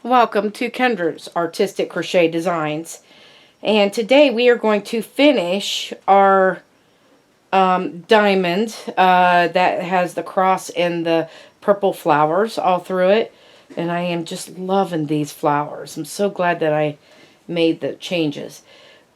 Welcome to Kendra's Artistic Crochet Designs. And today we are going to finish our diamond that has the cross and the purple flowers all through it. And I am just loving these flowers. I'm so glad that I made the changes.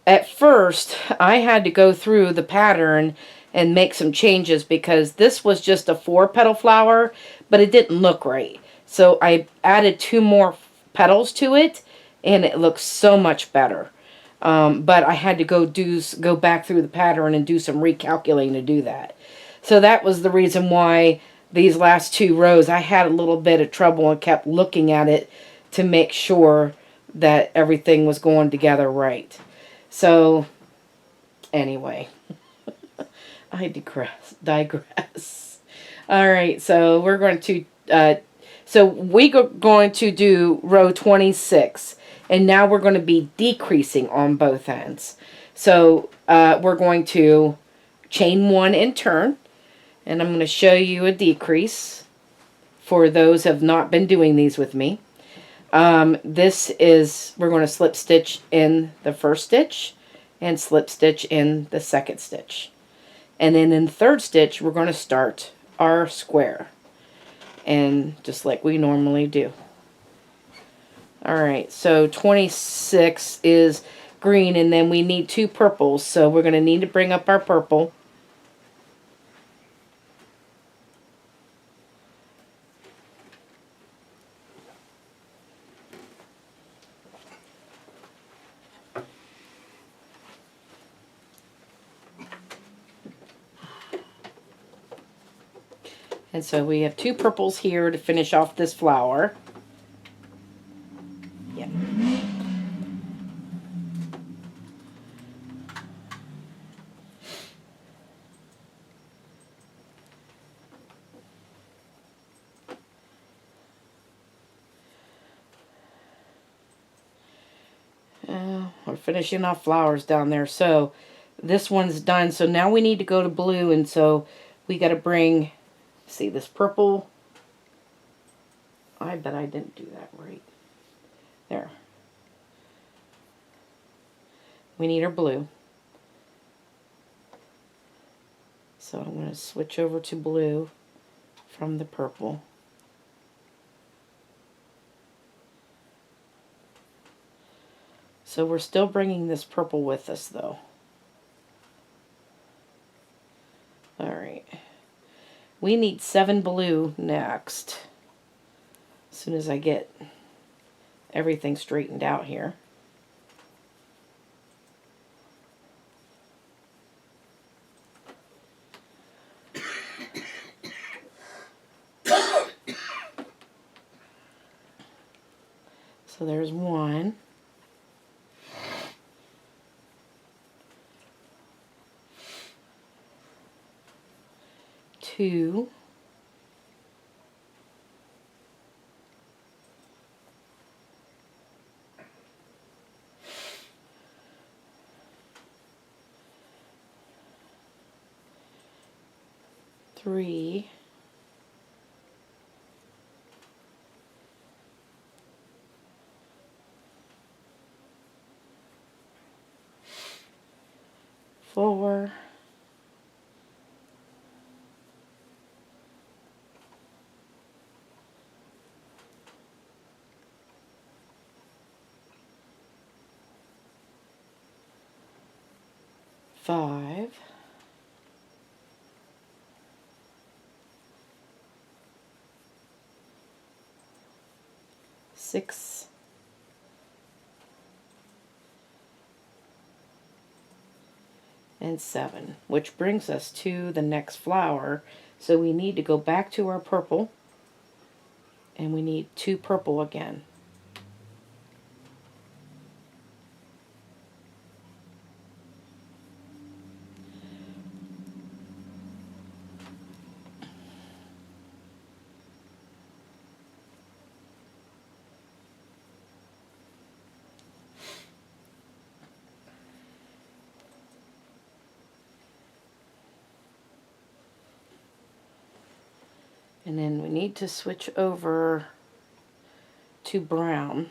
At first, I had to go through the pattern and make some changes because this was just a 4-petal flower, but it didn't look right. So I added 2 more petals to it, and it looks so much better. But I had to go back through the pattern and do some recalculating to do that. So that was the reason why these last 2 rows I had a little bit of trouble and kept looking at it to make sure that everything was going together right. So, anyway, I digress. All right, so we're going to, going to do row 26, and now we're going to be decreasing on both ends. So, we're going to chain 1 and turn, and I'm going to show you a decrease for those who have not been doing these with me. This is, we're going to slip stitch in the first stitch and slip stitch in the second stitch. And then in the third stitch, we're going to start our square. And just like we normally do. Alright, so 26 is green, and then we need 2 purples. So we're going to need to bring up our purple. And so we have 2 purples here to finish off this flower. Yeah. We're finishing off flowers down there. So this one's done. So now we need to go to blue, and so we got to bring, see this purple. I bet I didn't do that right. There. We need our blue. So I'm going to switch over to blue from the purple. So we're still bringing this purple with us though. Alright. We need 7 blue next. As soon as I get everything straightened out here. So there's 1. 2. 3. 4. 5. 6. 7, which brings us to the next flower. So we need to go back to our purple, and we need 2 purple again. And then we need to switch over to brown.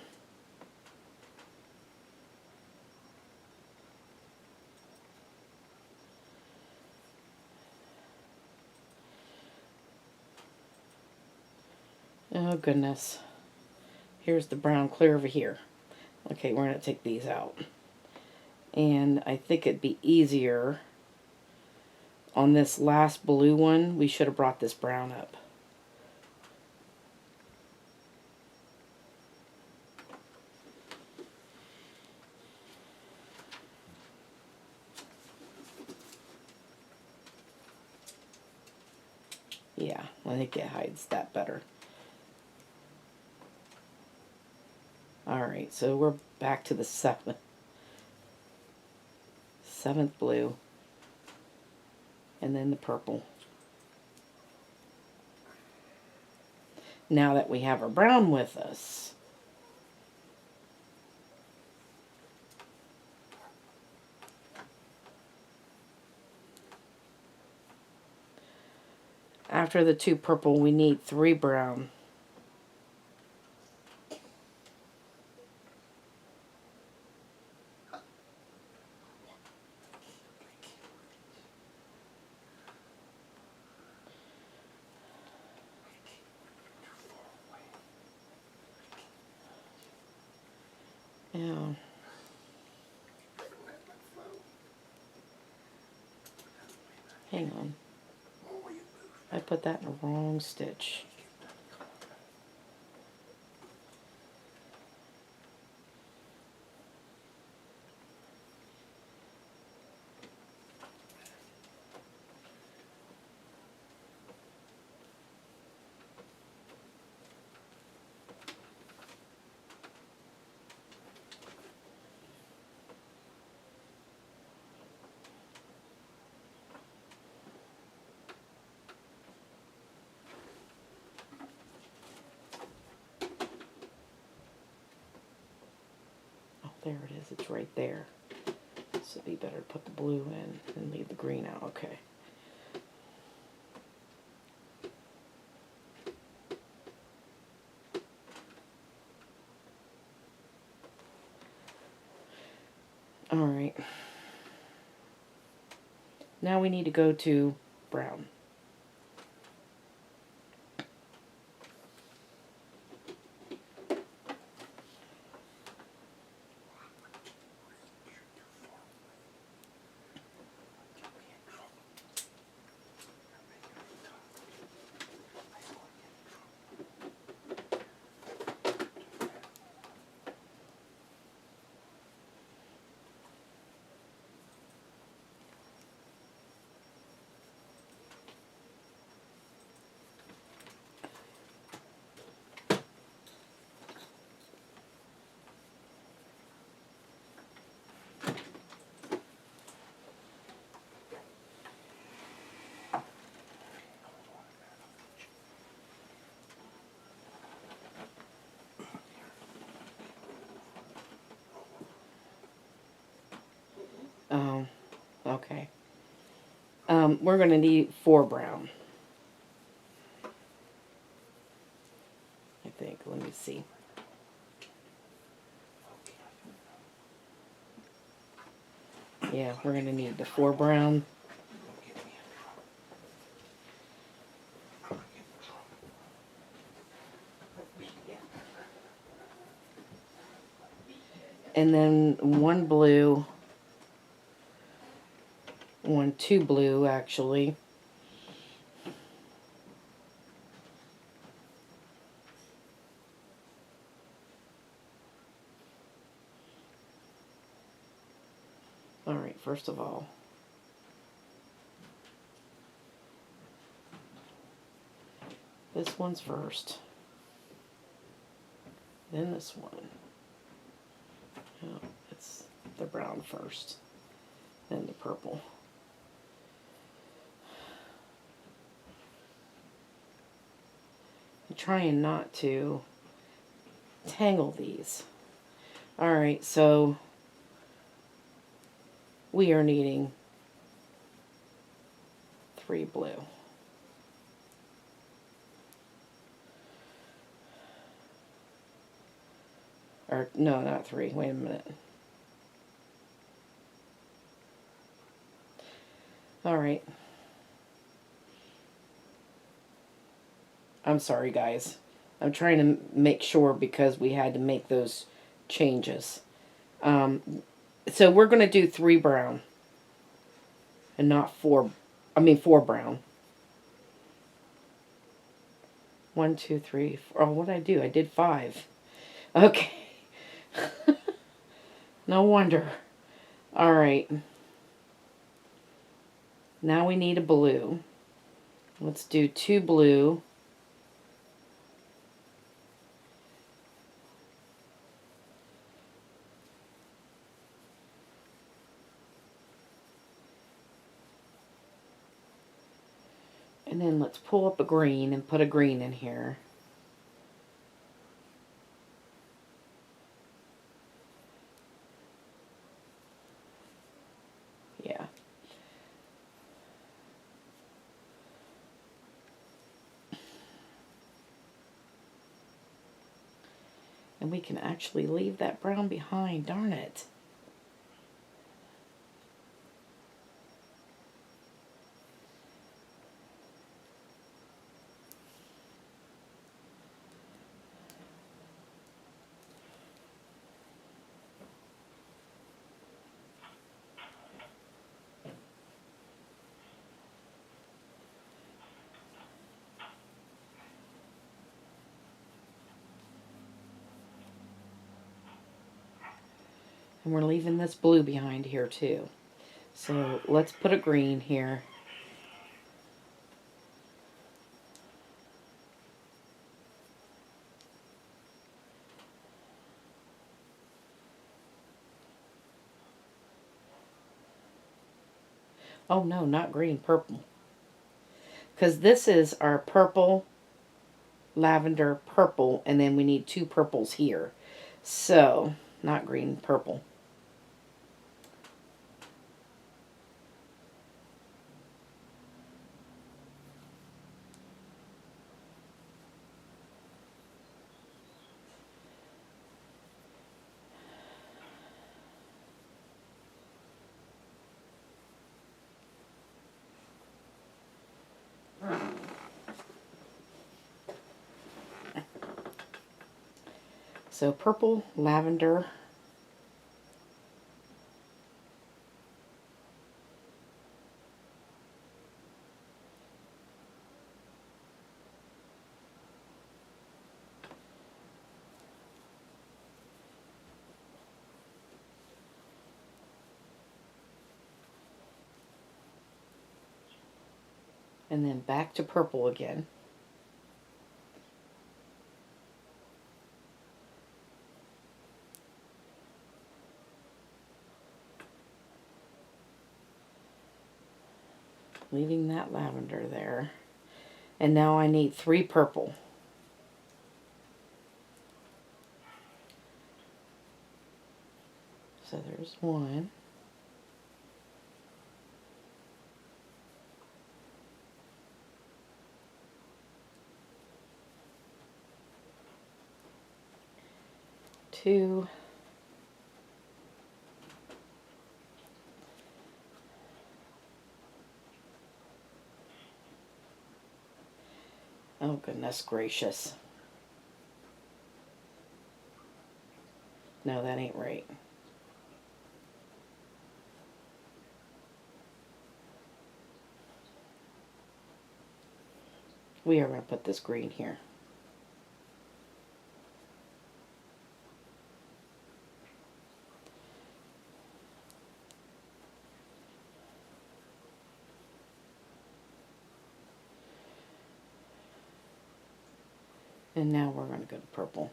Oh goodness. Here's the brown clear over here. Okay, we're going to take these out. And I think it'd be easier on this last blue one. We should have brought this brown up. Yeah, I think it hides that better. Alright, so we're back to the seventh blue. And then the purple. Now that we have our brown with us, after the 2 purple, we need 3 brown. Yeah. Hang on. I put that in the wrong stitch. There it is, it's right there. So it'd be better to put the blue in and leave the green out. Okay. Alright. Now we need to go to brown. Okay. We're going to need 4 brown. I think. Let me see. Yeah, we're going to need the 4 brown. And then 1 blue. 2 blue, actually. Alright, first of all, this one's first. Then this one. Oh, it's the brown first. Then the purple. I'm trying not to tangle these. Alright, so we are needing 3 blue. Or, no, not 3. Wait a minute. Alright. I'm sorry, guys. I'm trying to make sure because we had to make those changes. So we're going to do 3 brown. And not 4. I mean 4 brown. 1, 2, 3, 4. Oh, what did I do? I did 5. Okay. No wonder. Alright. Now we need a blue. Let's do 2 blue. And then let's pull up a green and put a green in here. Yeah. And we can actually leave that brown behind, darn it. And we're leaving this blue behind here too. So let's put a green here. Oh no, not green, purple. Because this is our purple, lavender, purple, and then we need 2 purples here. So, not green, purple. So purple, lavender, and then back to purple again. Leaving that lavender there. And now I need 3 purple. So there's 1. 2. Oh, goodness gracious. No, that ain't right. We are going to put this green here. And now we're going to go to purple.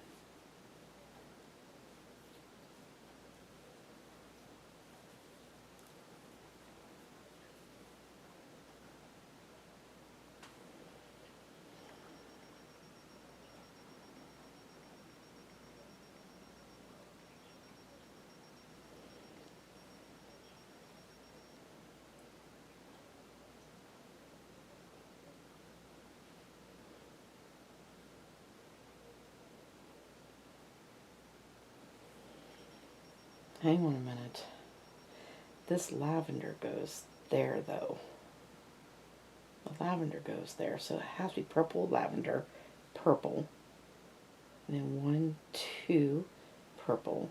Hang on a minute. This lavender goes there, though. The lavender goes there, so it has to be purple, lavender, purple. And then 1, 2, purple.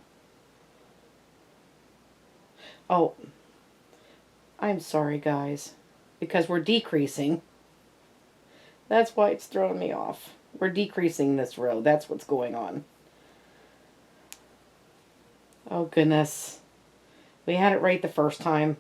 Oh, I'm sorry, guys, because we're decreasing. That's why it's throwing me off. We're decreasing this row. That's what's going on. Oh, goodness. We had it right the first time.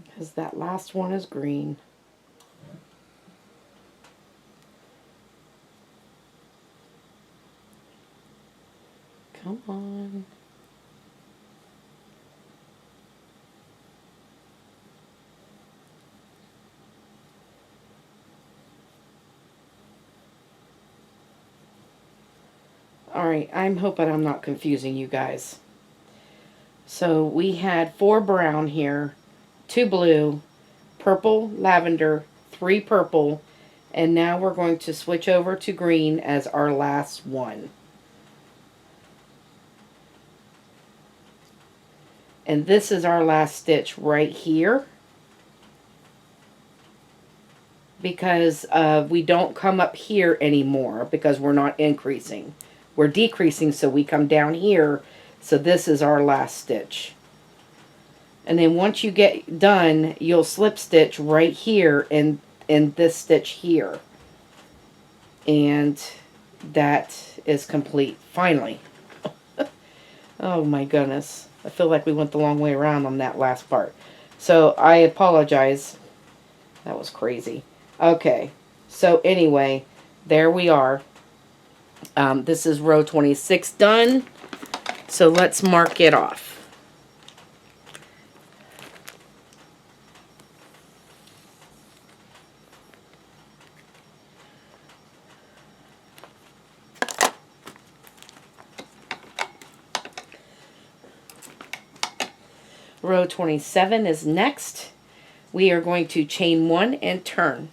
Because that last one is green. Come on. Alright, I'm hoping I'm not confusing you guys. So we had 4 brown here, 2 blue, purple, lavender, 3 purple, and now we're going to switch over to green as our last one. And this is our last stitch right here, because we don't come up here anymore because we're not increasing. We're decreasing, so we come down here. So this is our last stitch. And then once you get done, you'll slip stitch right here in this stitch here. And that is complete, finally. Oh my goodness. I feel like we went the long way around on that last part. So I apologize. That was crazy. Okay, so anyway, there we are. This is row 26 done. So let's mark it off. Row 27 is next. We are going to chain 1 and turn.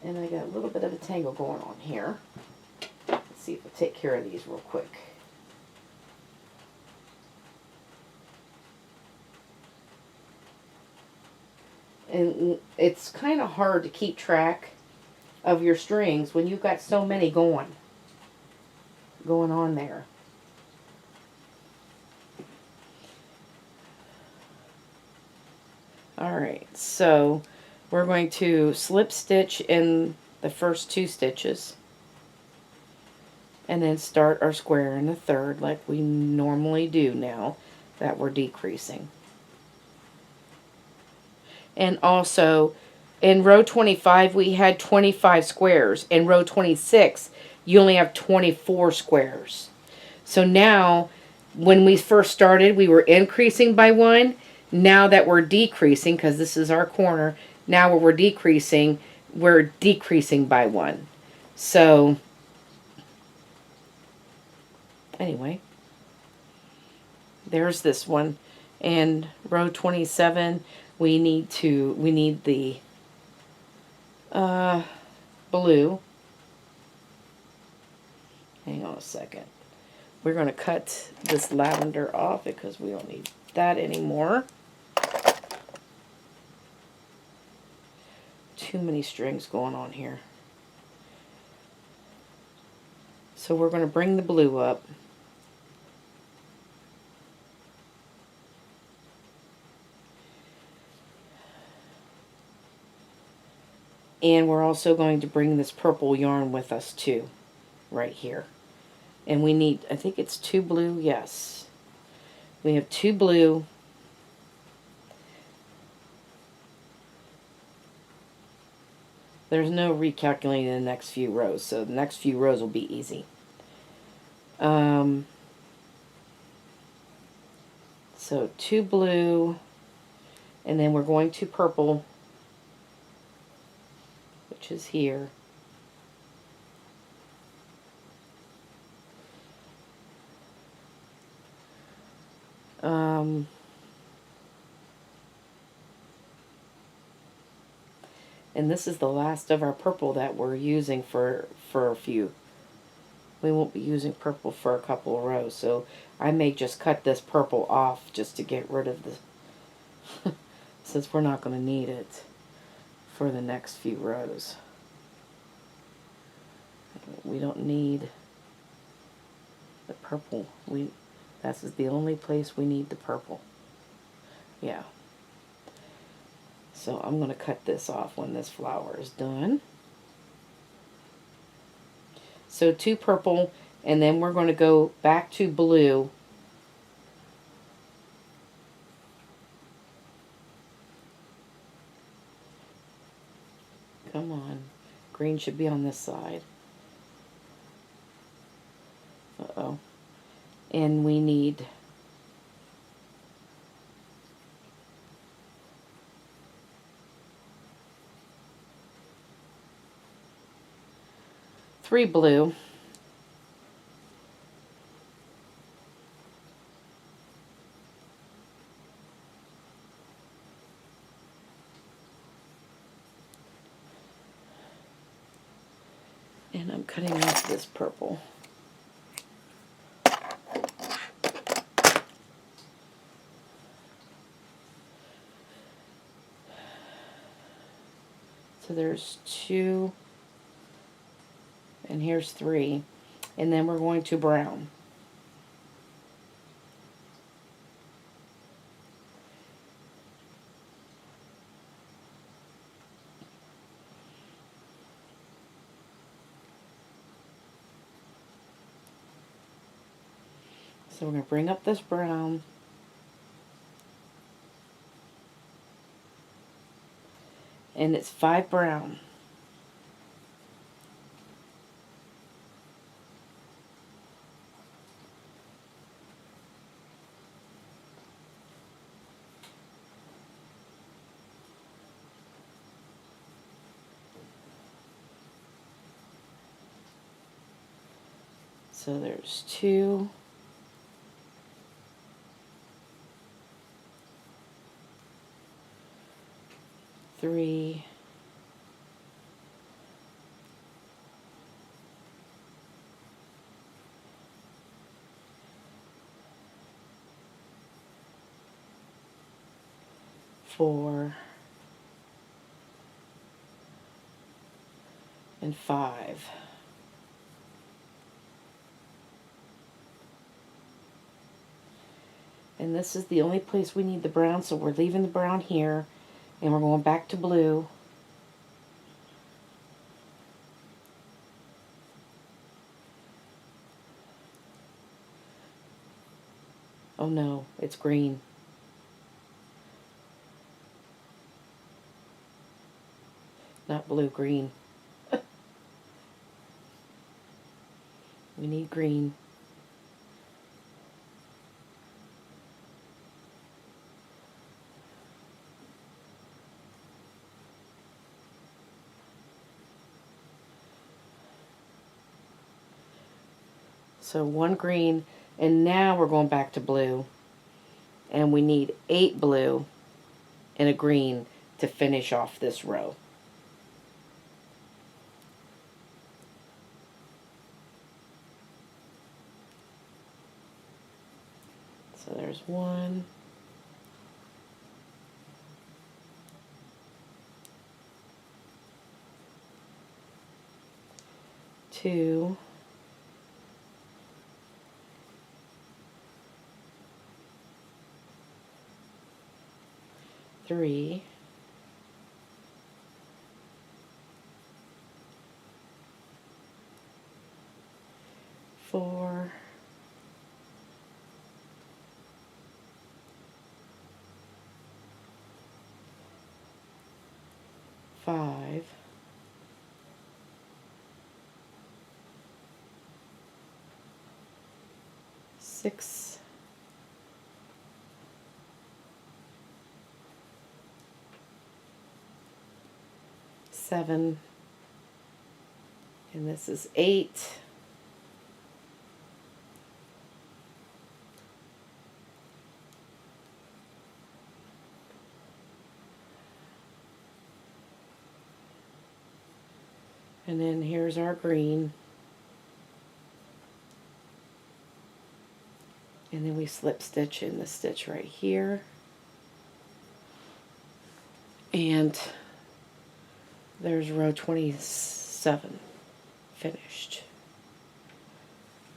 And I got a little bit of a tangle going on here. Let's see if we'll take care of these real quick. And it's kind of hard to keep track of your strings when you've got so many going on there. Alright, so we're going to slip stitch in the first 2 stitches and then start our square in the third like we normally do now that we're decreasing. And also in row 25 we had 25 squares. In row 26 you only have 24 squares. So now when we first started we were increasing by 1. Now that we're decreasing, because this is our corner, now we're decreasing by 1. So anyway, there's this one. And row 27, we need the blue. Hang on a second. We're going to cut this lavender off because we don't need that anymore. Too many strings going on here. So we're going to bring the blue up. And we're also going to bring this purple yarn with us too, right here. And we need, I think it's 2 blue, yes. We have 2 blue. There's no recalculating the next few rows, so the next few rows will be easy. So 2 blue, and then we're going to purple, which is here. And this is the last of our purple that we're using for a few. We won't be using purple for a couple of rows, so I may just cut this purple off just to get rid of the since we're not going to need it for the next few rows. We don't need the purple. That's the only place we need the purple. Yeah. So I'm going to cut this off when this flower is done. So 2 purple, and then we're going to go back to blue. Come on. Green should be on this side. Uh-oh. And we need 3 blue. And I'm cutting off this purple. So there's 2, and here's 3, and then we're going to brown. So we're going to bring up this brown. And it's 5 brown. So there's 2. 3. 4. And 5. And this is the only place we need the brown, so we're leaving the brown here, and we're going back to blue. Oh no, it's green. Not blue, green. We need green. So 1 green, and now we're going back to blue. And we need 8 blue and a green to finish off this row. So there's 1, 2, 3, 4, 5, 6, 7, and this is 8, and then here's our green, and then we slip stitch in the stitch right here, and there's row 27 finished.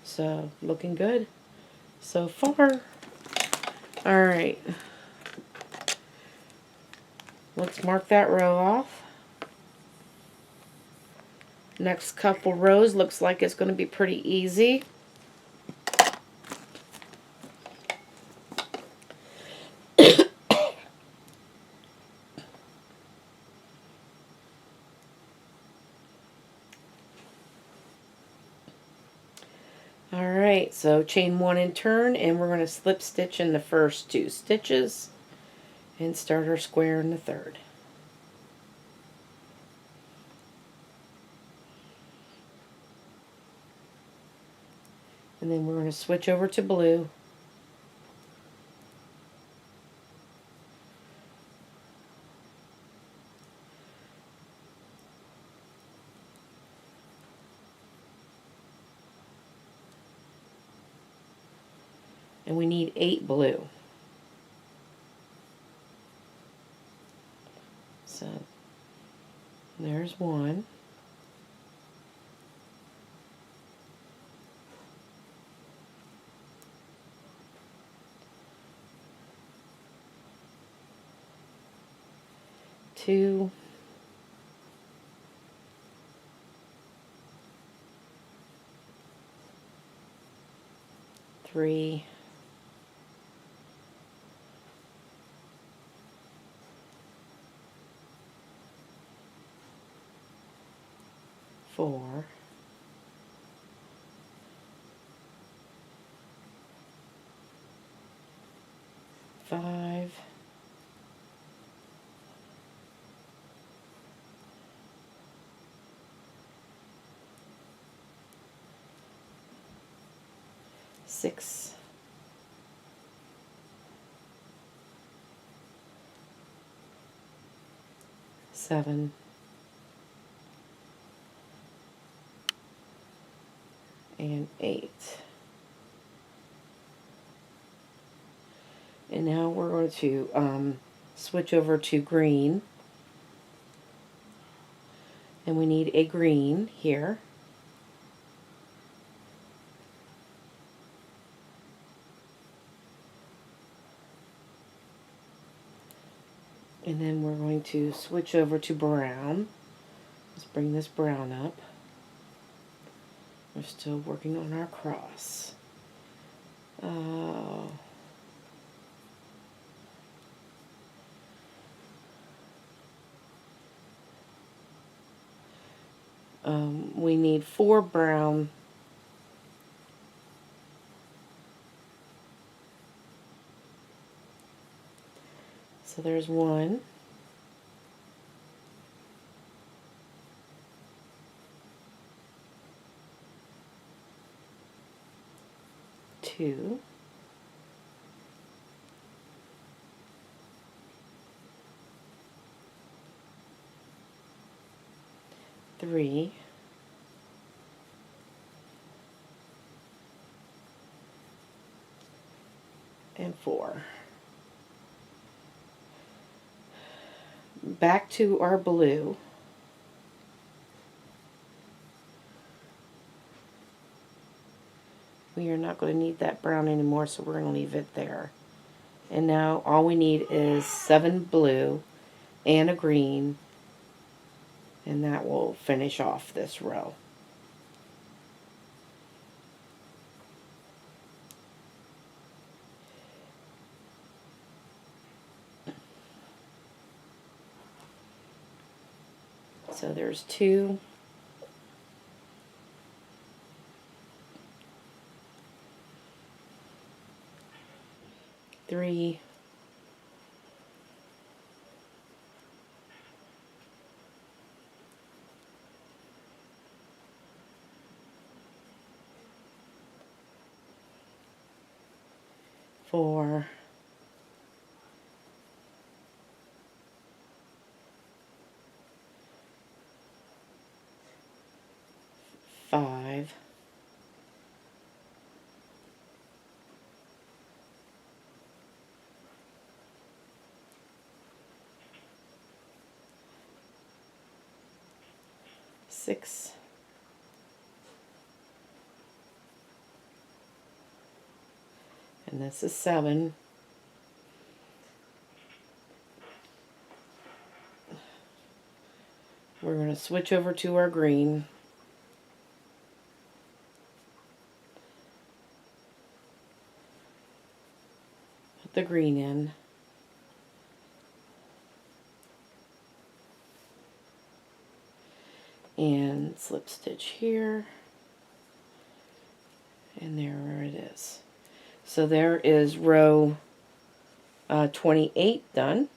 So looking good so far. All right, let's mark that row off. Next couple rows looks like it's going to be pretty easy. Alright, so chain 1 and turn, and we're going to slip stitch in the first 2 stitches and start our square in the third. And then we're going to switch over to blue. And we need 8 blue. So there's 1. Two, 3, 4, 5, 6, 7, and 8. And now we're going to switch over to green. And we need a green here. And then we're going to switch over to brown. Let's bring this brown up. We're still working on our cross. We need 4 brown. So there's 1. 2. 3. 4. 4. Back to our blue. We are not going to need that brown anymore, so we're going to leave it there. And now all we need is 7 blue and a green, and that will finish off this row. So there's 2, 3, 4, 5, 6, and this is 7. We're going to switch over to our green. Put the green in. And slip stitch here. And there it is. So there is row 28 done.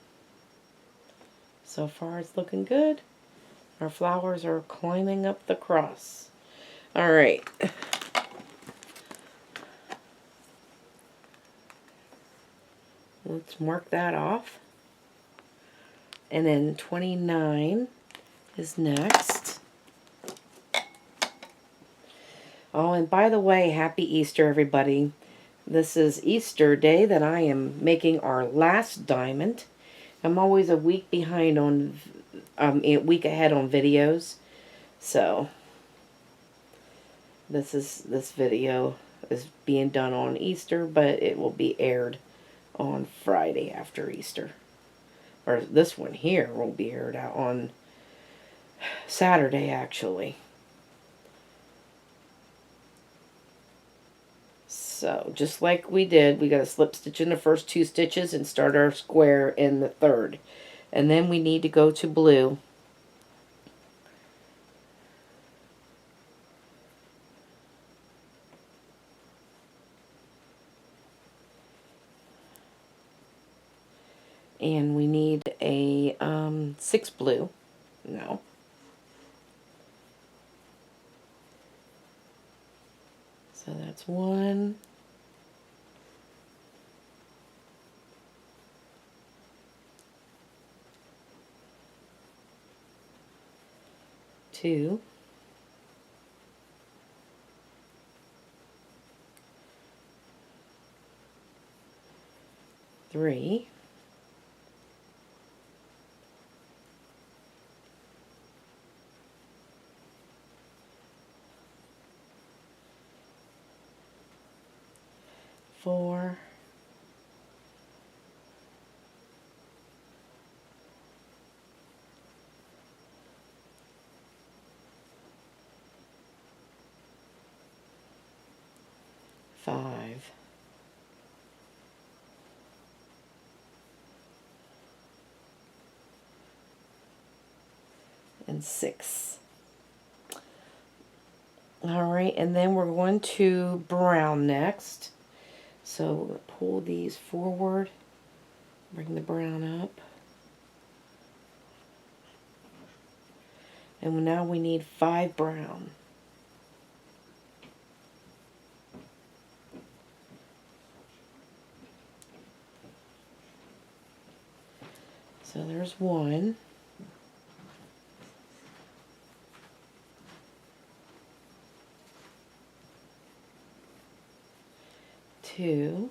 So far it's looking good. Our flowers are climbing up the cross. All right. Let's mark that off. And then 29 is next. Oh, and by the way, happy Easter, everybody. This is Easter Day that I am making our last diamond. I'm always a week behind on, a week ahead on videos. So, this video is being done on Easter, but it will be aired on Friday after Easter. Or this one here will be aired out on Saturday, actually. So, just like we did, we got to slip stitch in the first 2 stitches and start our square in the 3rd. And then we need to go to blue. And we need a 6 blue. No. So that's 1. 2. 3. 4. 5. And 6. Alright, and then we're going to brown next. So we're going to pull these forward, bring the brown up. And now we need 5 brown. So there's 1. 2.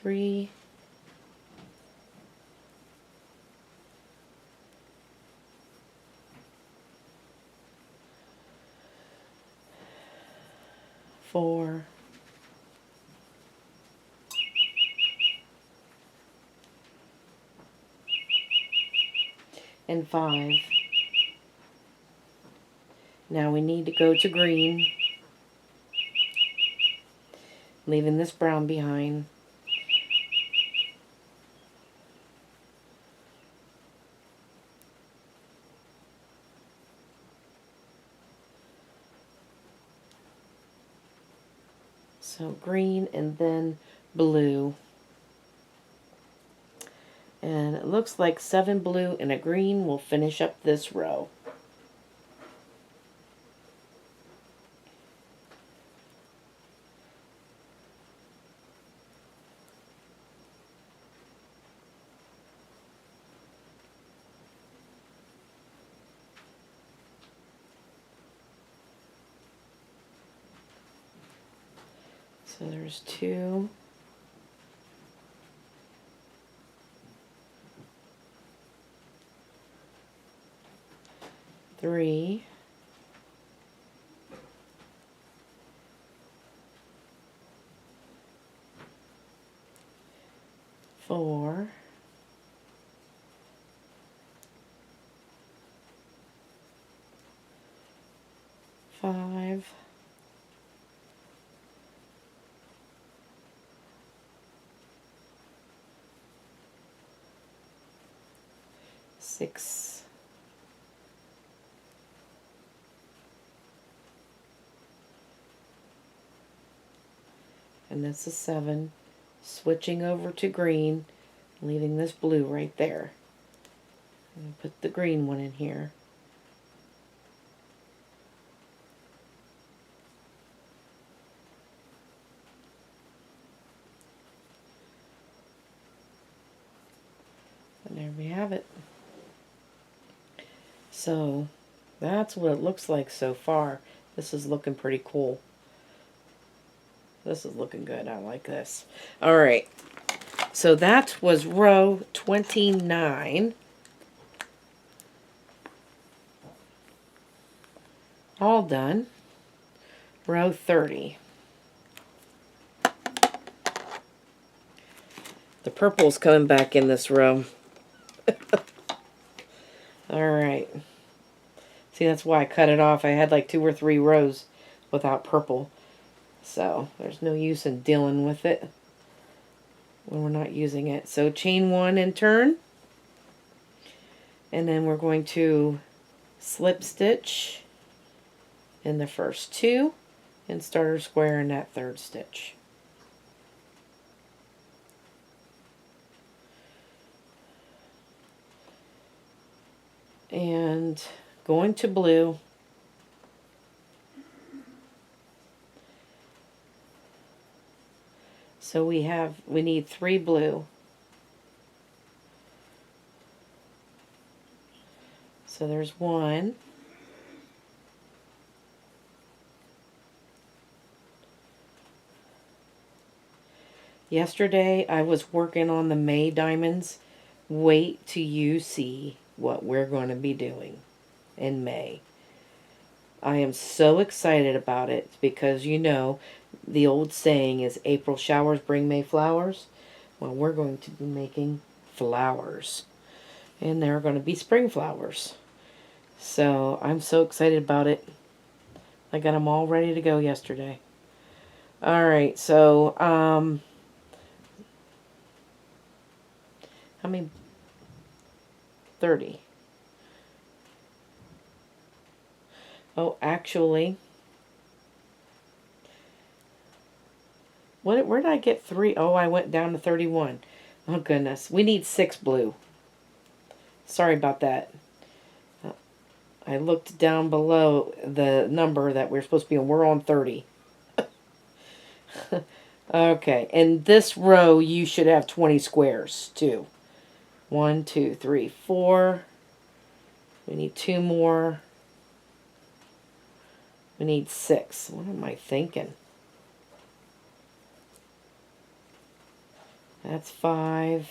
3, 4, and 5. Now we need to go to green, leaving this brown behind. So green and then blue. And it looks like 7 blue and a green will finish up this row. So there's 2. 3. 4. 5. 6. And that's a 7. Switching over to green, leaving this blue right there. And put the green one in here. And there we have it. So that's what it looks like so far. This is looking pretty cool. This is looking good. I like this. All right. So that was row 29. All done. Row 30. The purple's coming back in this row. All right. See, that's why I cut it off. I had like 2 or 3 rows without purple. So there's no use in dealing with it when we're not using it. So chain 1 and turn. And then we're going to slip stitch in the first 2 and start our square in that 3rd stitch. And going to blue, so we need 3 blue. So there's 1. Yesterday I was working on the May diamonds. Wait till you see what we're going to be doing in May. I am so excited about it because, you know, the old saying is April showers bring May flowers. Well, we're going to be making flowers. And they're going to be spring flowers. So I'm so excited about it. I got them all ready to go yesterday. Alright, so how many? 30. Oh, actually, where did I get 3? Oh, I went down to 31. Oh, goodness. We need 6 blue. Sorry about that. I looked down below the number that we're supposed to be on. We're on 30. Okay, and this row, you should have 20 squares, too. 1, 2, 3, 4. We need 2 more. We need 6. What am I thinking? That's 5.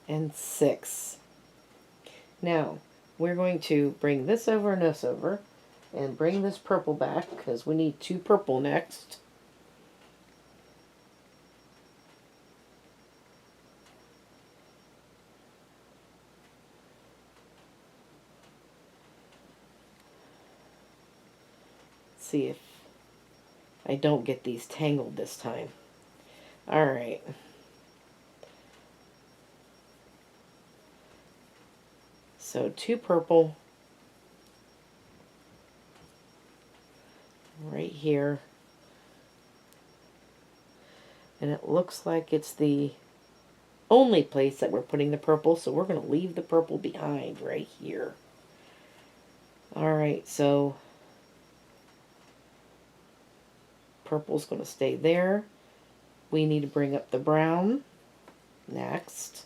And 6. Now, we're going to bring this over and this over, and bring this purple back, because we need 2 purple next. See if I don't get these tangled this time. Alright. So 2 purple right here. And it looks like it's the only place that we're putting the purple, so we're going to leave the purple behind right here. Alright, so purple's going to stay there. We need to bring up the brown next.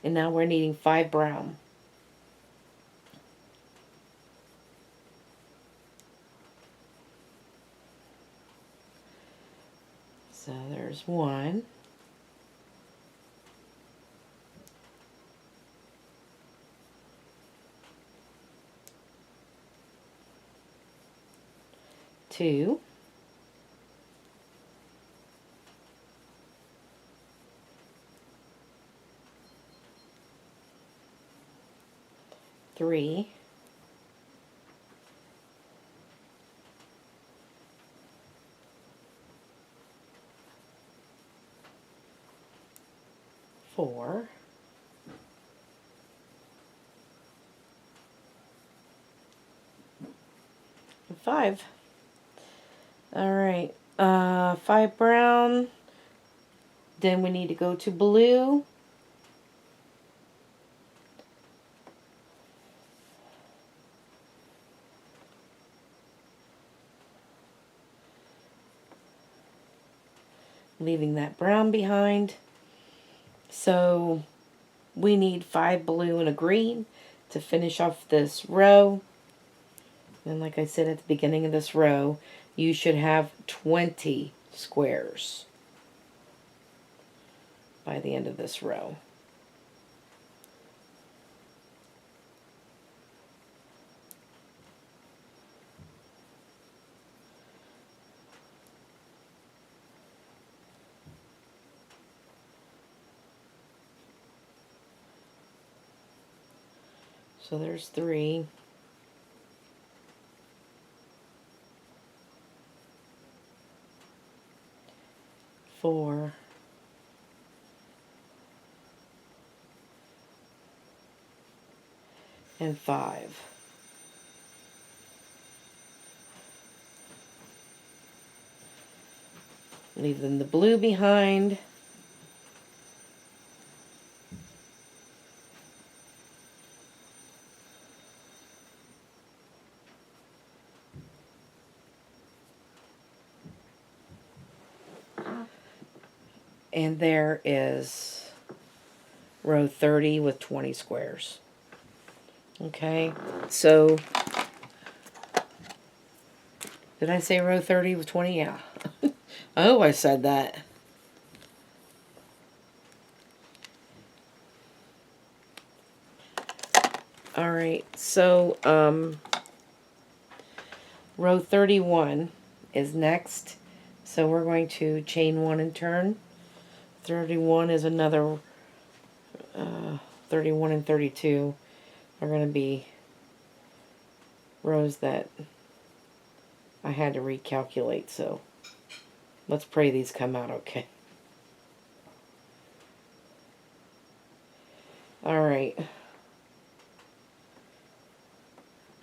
And now we're needing 5 brown. So there's 1. 2. 3. 4. 5. Alright, 5 brown. Then we need to go to blue. Leaving that brown behind. So we need 5 blue and a green to finish off this row. And like I said at the beginning of this row, you should have 20 squares by the end of this row. So there's 3. 4. 5. Leaving the blue behind. And there is row 30 with 20 squares. Okay, so did I say row 30 with 20? Yeah. Oh, I said that. Alright, so row 31 is next. So we're going to chain 1 and turn. 31 is another 31 and 32 are going to be rows that I had to recalculate, so let's pray these come out okay. Alright,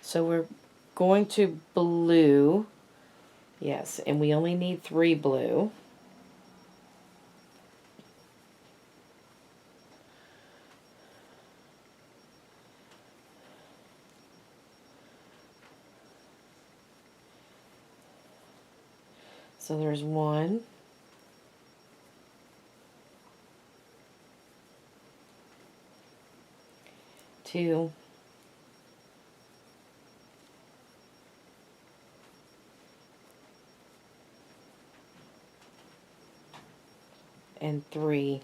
so we're going to blue, yes, and we only need 3 blue. So there's 1, 2, and 3.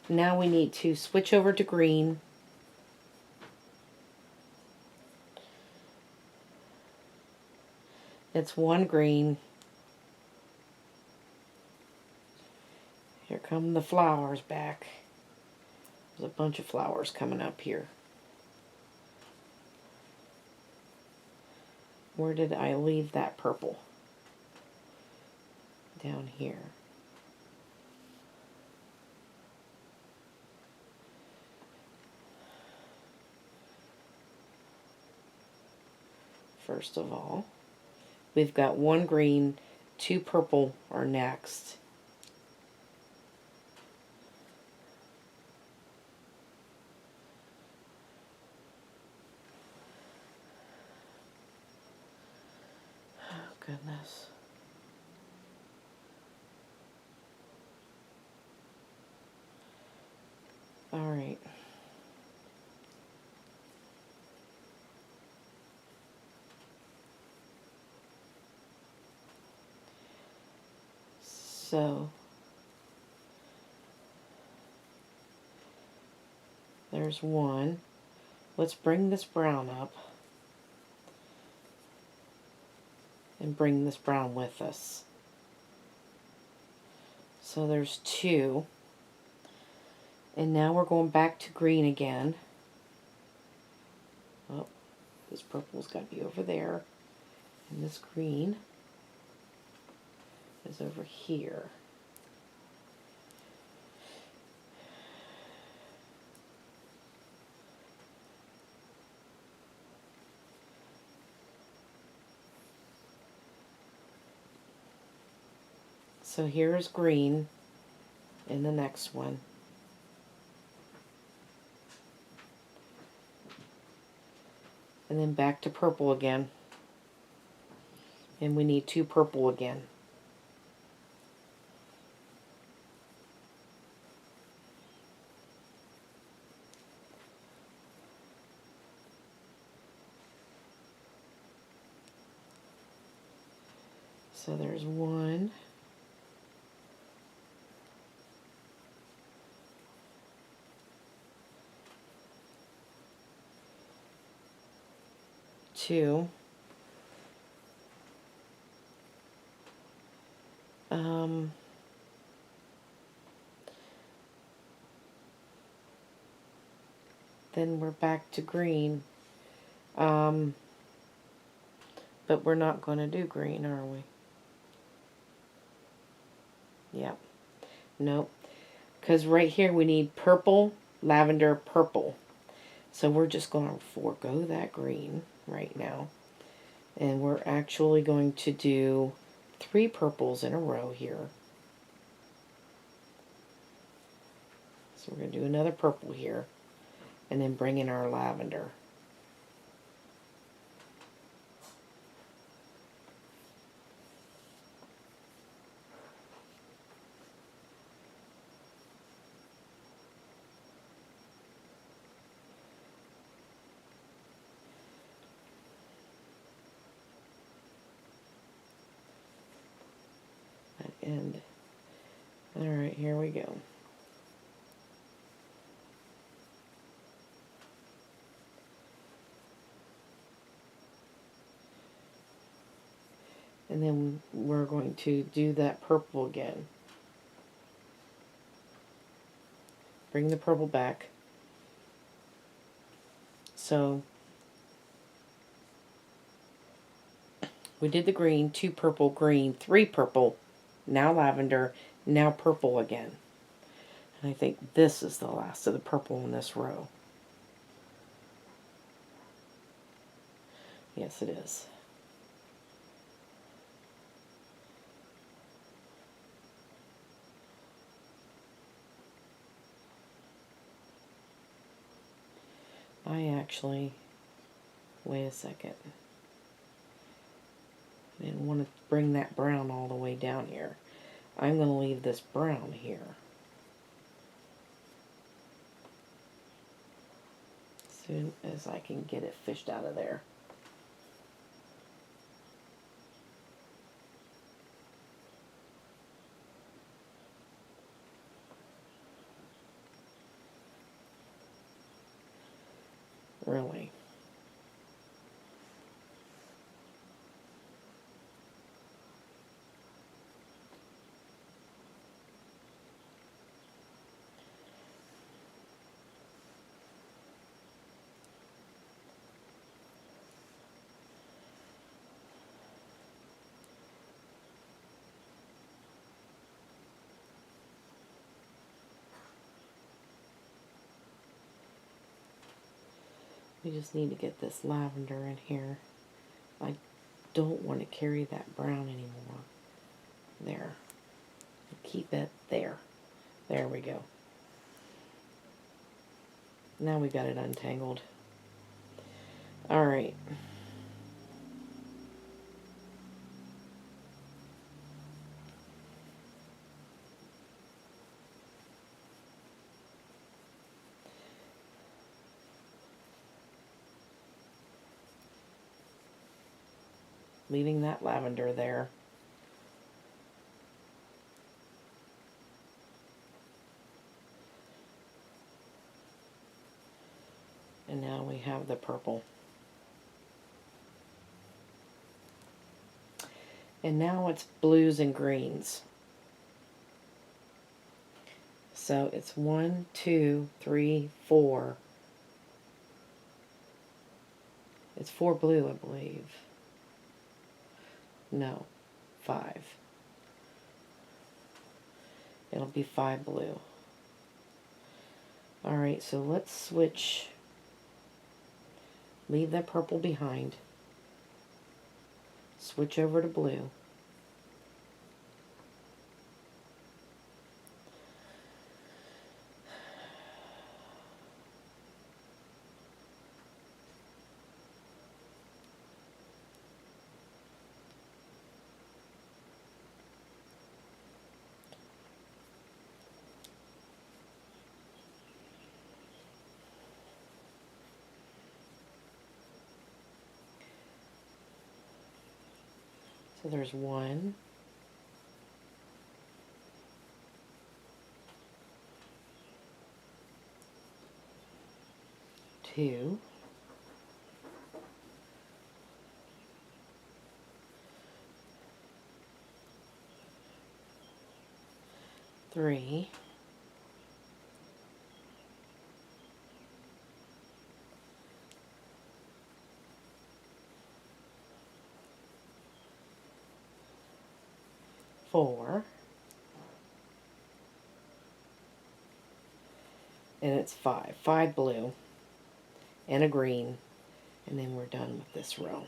Now we need to switch over to green. It's 1 green. Here come the flowers back. There's a bunch of flowers coming up here. Where did I leave that purple? Down here. First of all, we've got 1 green, 2 purple are next. Oh, goodness. All right. So, there's 1. Let's bring this brown up. And bring this brown with us. So there's 2. And now we're going back to green again. Oh, this purple's got to be over there. And this green is over here. So here's green in the next one. And then back to purple again. And we need 2 purple again. So there's 1. 2. Then we're back to green. But we're not going to do green, are we? Yep. Nope. Because right here we need purple, lavender, purple. So we're just going to forego that green right now. And we're actually going to do 3 purples in a row here. So we're going to do another purple here. And then bring in our lavender. And all right, here we go. And then we're going to do that purple again. Bring the purple back. So we did the green, 2 purple, green, 3 purple, now lavender, now purple again. And I think this is the last of the purple in this row. Yes, it is. I actually, wait a second. I didn't want to bring that brown all the way down here. I'm going to leave this brown here. soon as I can get it fished out of there. Really. We just need to get this lavender in here. I don't want to carry that brown anymore. There. Keep it there. There we go. Now we got it untangled. Alright. Leaving that lavender there. And now we have the purple. And now it's blues and greens. So it's 1, 2, 3, 4. It's 4 blue, I believe. No, 5. It'll be 5 blue. Alright, so let's switch. Leave that purple behind. Switch over to blue. So there's 1, 2, 3, 4, and it's 5. 5 blue and a green, and then we're done with this row.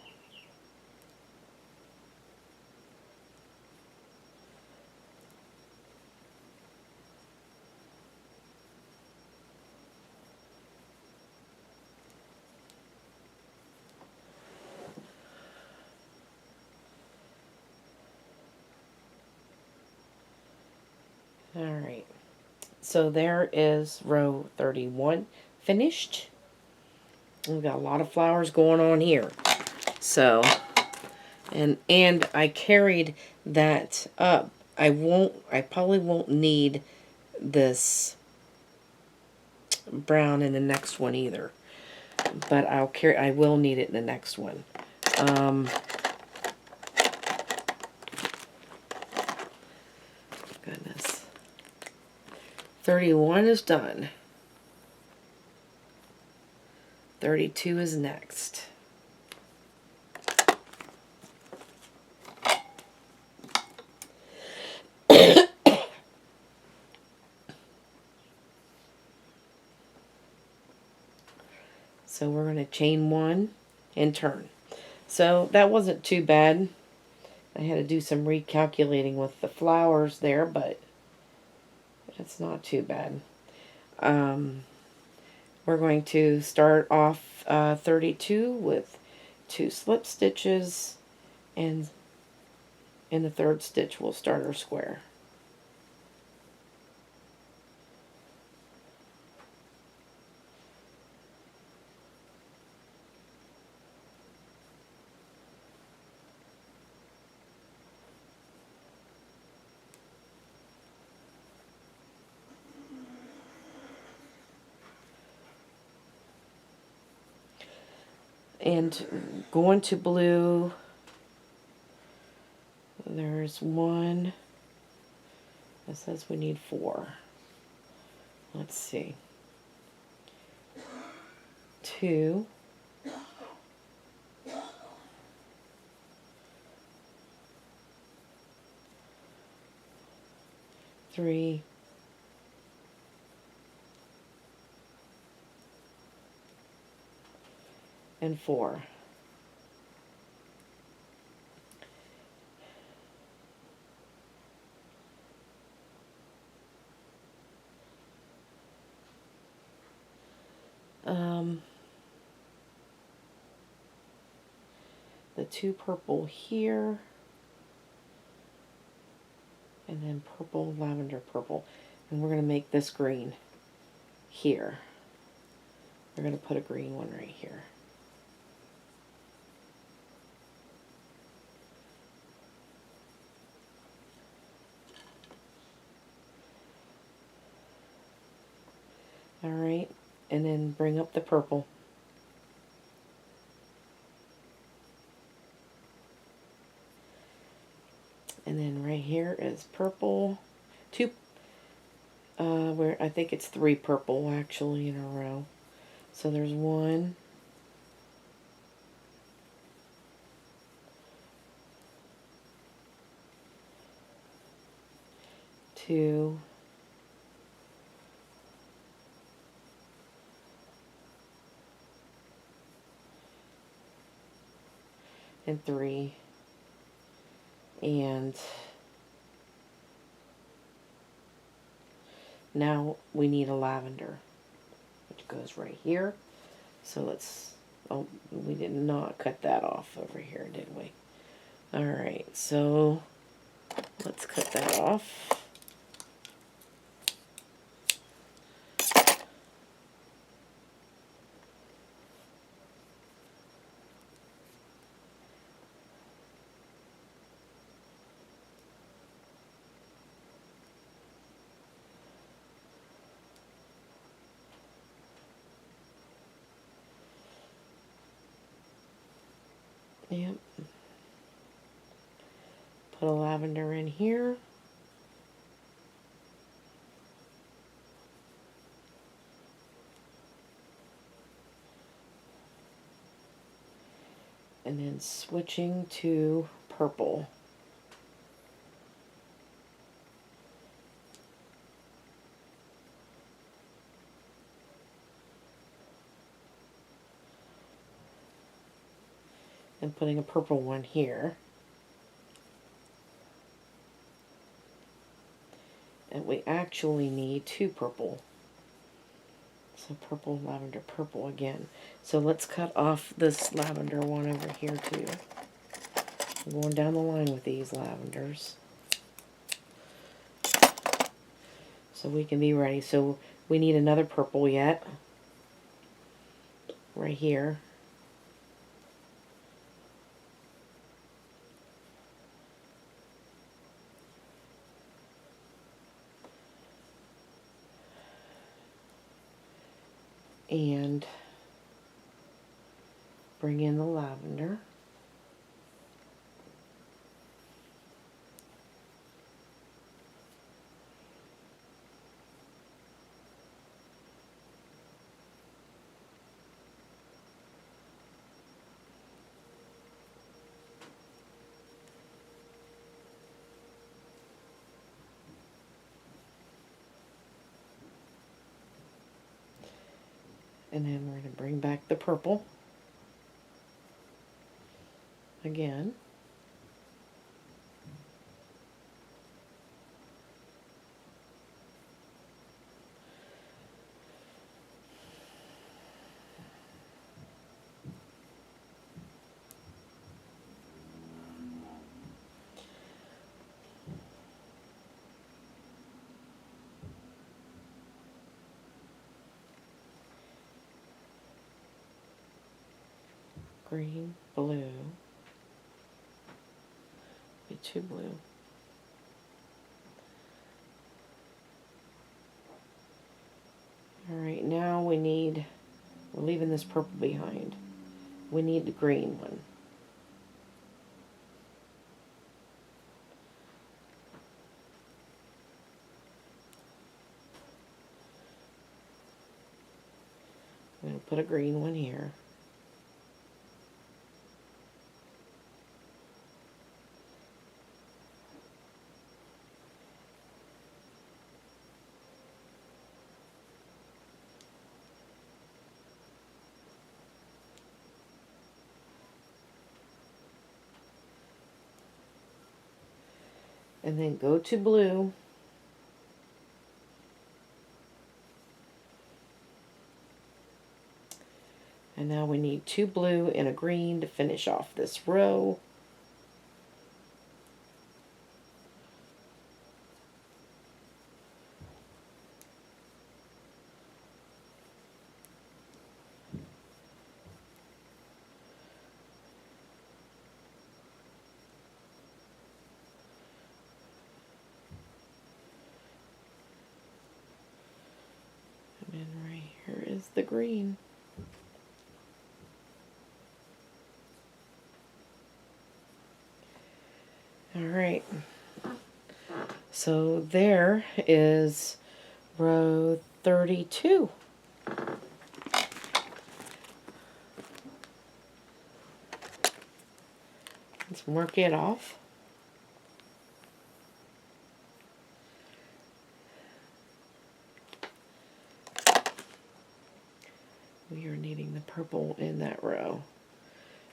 Alright, so there is row 31 finished. We've got a lot of flowers going on here. So, and I carried that up. I probably won't need this brown in the next one either. But I will need it in the next one. Goodness. 31 is done. 32 is next. So we're going to chain 1 and turn. So that wasn't too bad. I had to do some recalculating with the flowers there, but it's not too bad. We're going to start off 32 with 2 slip stitches, and in the 3rd stitch we'll start our square. And going to blue, there's one. It says we need 4. Let's see. 2. 3. And 4. The 2 purple here, and then purple, lavender, purple. And we're going to make this green here. We're going to put a green one right here. Alright, and then bring up the purple. And then right here is purple. 2, where I think it's 3 purple actually in a row. So there's 1, 2, and 3, and now we need a lavender, which goes right here. So let's, oh, we did not cut that off over here, did we? Alright, so let's cut that off. Yep. Put a lavender in here. And then switching to purple. And putting a purple one here. And we actually need 2 purple. So purple, lavender, purple again. So let's cut off this lavender one over here too. I'm going down the line with these lavenders, so we can be ready. So we need another purple yet. Right here. And bring in the lavender. And then we're going to bring back the purple again. Green, blue, be 2 blue. Alright, now we're leaving this purple behind. we need the green one. I'm going to put a green one here. And then go to blue. And now we need 2 blue and a green to finish off this row. And right here is the green. Alright, so there is row 32. Let's mark it off. We are needing the purple in that row.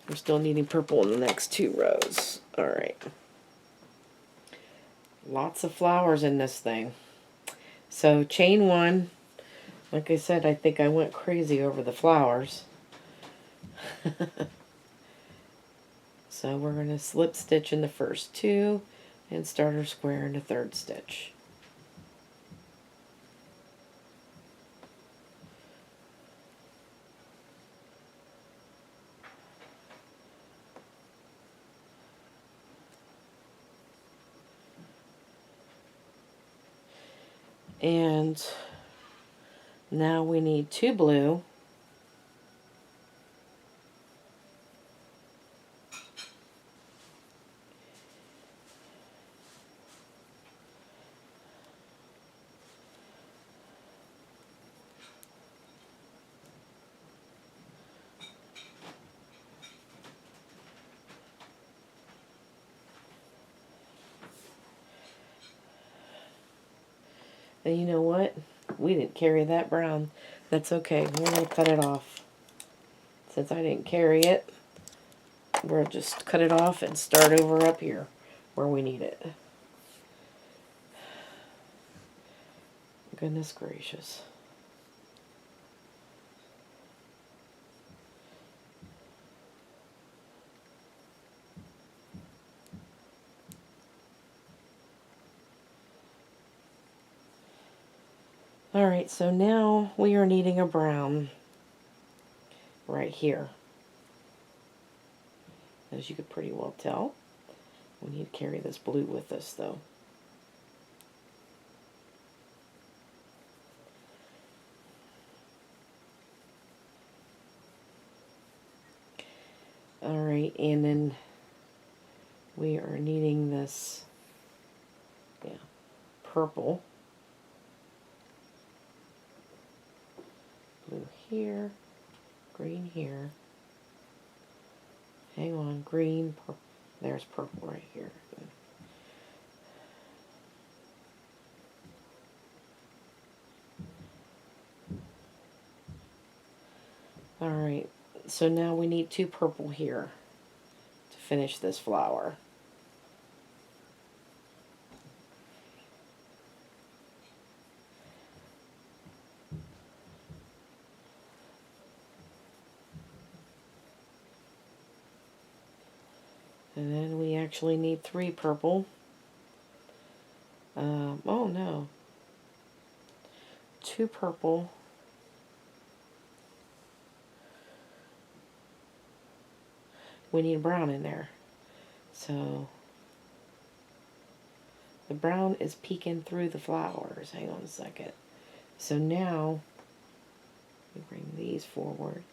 We're still needing purple in the next 2 rows. Alright. Lots of flowers in this thing. So chain 1. Like I said, I think I went crazy over the flowers. So we're going to slip stitch in the first 2 and start our square in the 3rd stitch. And now we need 2 blue. And you know what? We didn't carry that brown. That's okay. We're going to cut it off. Since I didn't carry it, we'll just cut it off and start over up here where we need it. Goodness gracious. Alright, so now we are needing a brown right here. As you could pretty well tell, we need to carry this blue with us though. Alright, and then we are needing this purple. Blue here, green here. Hang on, green, purple. There's purple right here. Good. Alright, so now we need 2 purple here to finish this flower. And then we actually need 3 purple. Oh no. 2 purple. We need brown in there. So the brown is peeking through the flowers. Hang on a second. So now we bring these forward.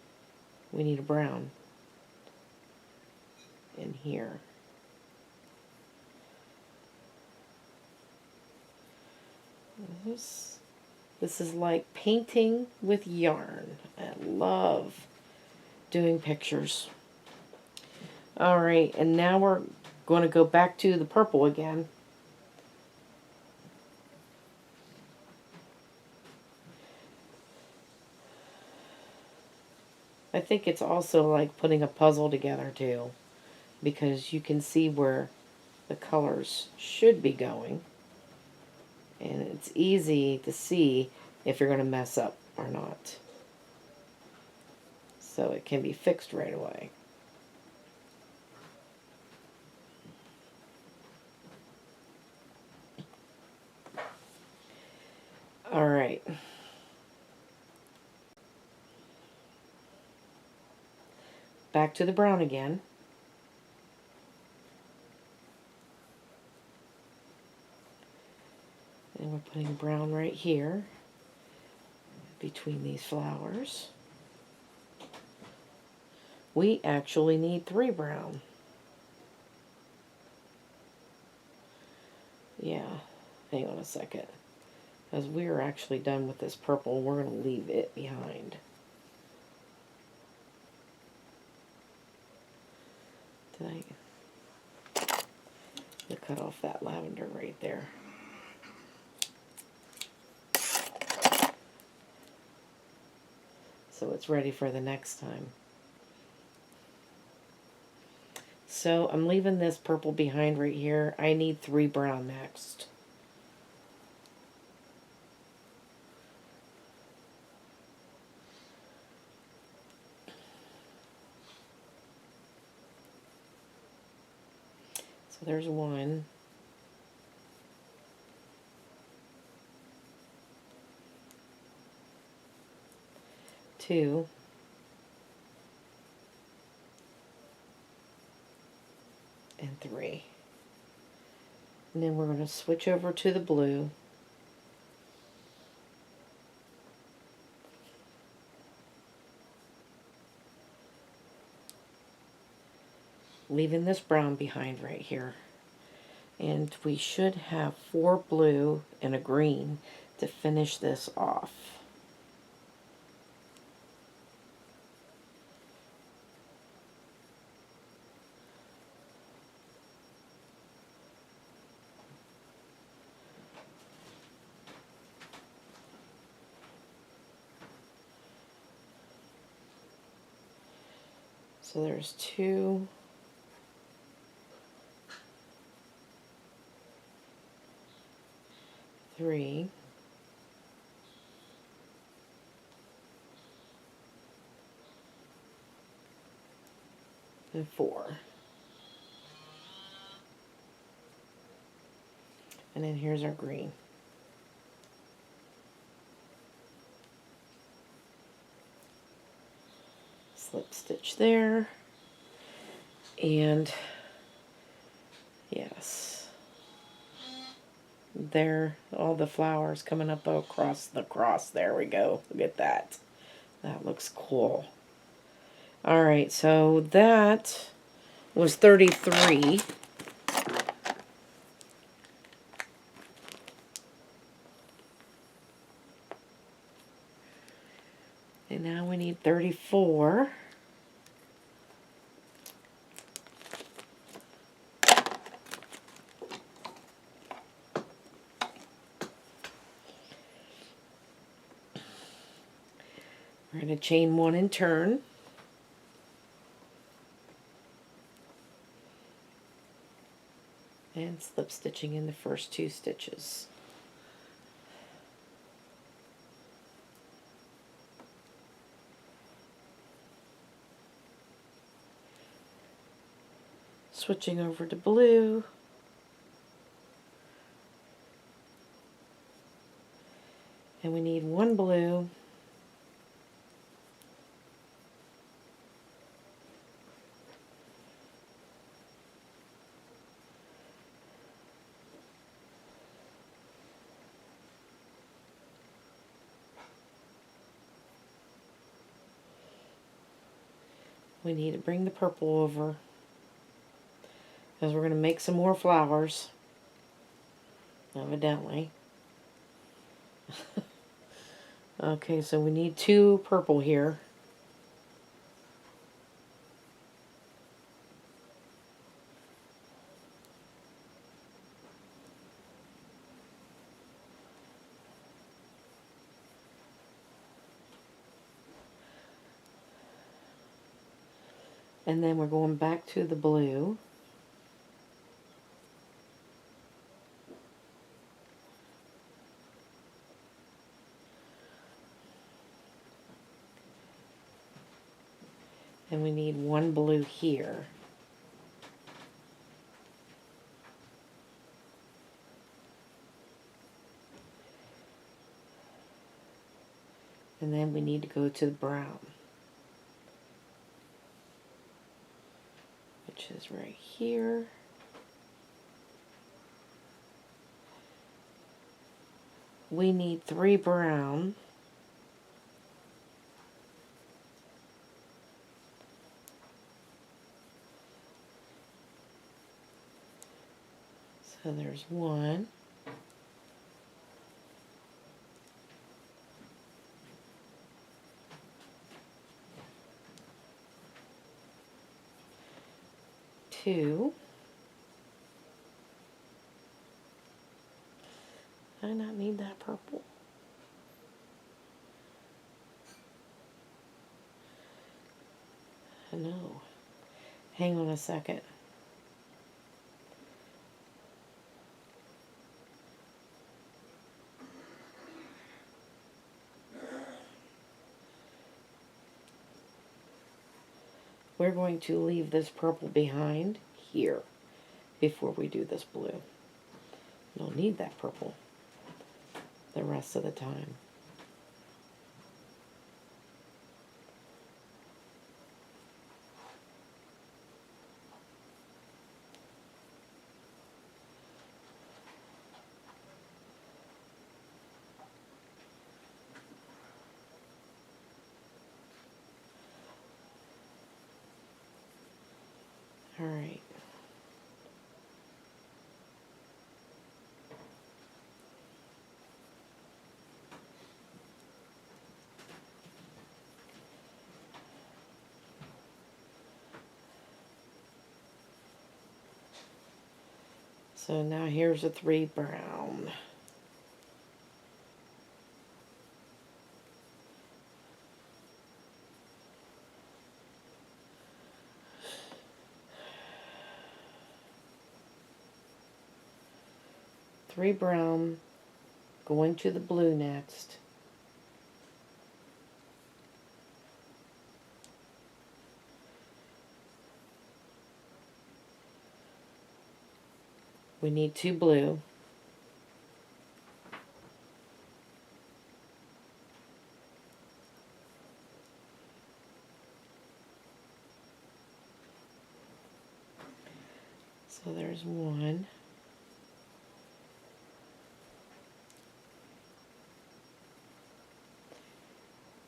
We need a brown. in here. This is like painting with yarn. I love doing pictures. Alright, and now we're going to go back to the purple again. I think it's also like putting a puzzle together too, because you can see where the colors should be going, and it's easy to see if you're going to mess up or not, so it can be fixed right away. Alright, back to the brown again. And we're putting brown right here between these flowers. We actually need 3 brown. Yeah, hang on a second. Because we're actually done with this purple, we're going to leave it behind. Did I cut off that lavender right there? So it's ready for the next time. So I'm leaving this purple behind right here. I need 3 brown next. So there's 1. 2. And 3. And then we're going to switch over to the blue. Leaving this brown behind right here. And we should have 4 blue and a green to finish this off. So there's 2, 3, and 4. And then here's our green. Slip stitch there. And yes, there, all the flowers coming up across the cross. There we go. Look at that. That looks cool. Alright, so that was 33. And now we need 34. We're going to chain 1 and turn. And slip stitching in the first 2 stitches. Switching over to blue. And we need 1 blue. We need to bring the purple over. because we're going to make some more flowers, evidently. Okay, so we need 2 purple here. And then we're going back to the blue. And we need 1 blue here. And then we need to go to the brown, which is right here. We need 3 brown. So there's 1. 2. I not need that purple. I know. Hang on a second. We're going to leave this purple behind here before we do this blue. You'll need that purple the rest of the time. All right. So now here's a 3 brown. Three brown, going to the blue next. We need 2 blue. So there's 1.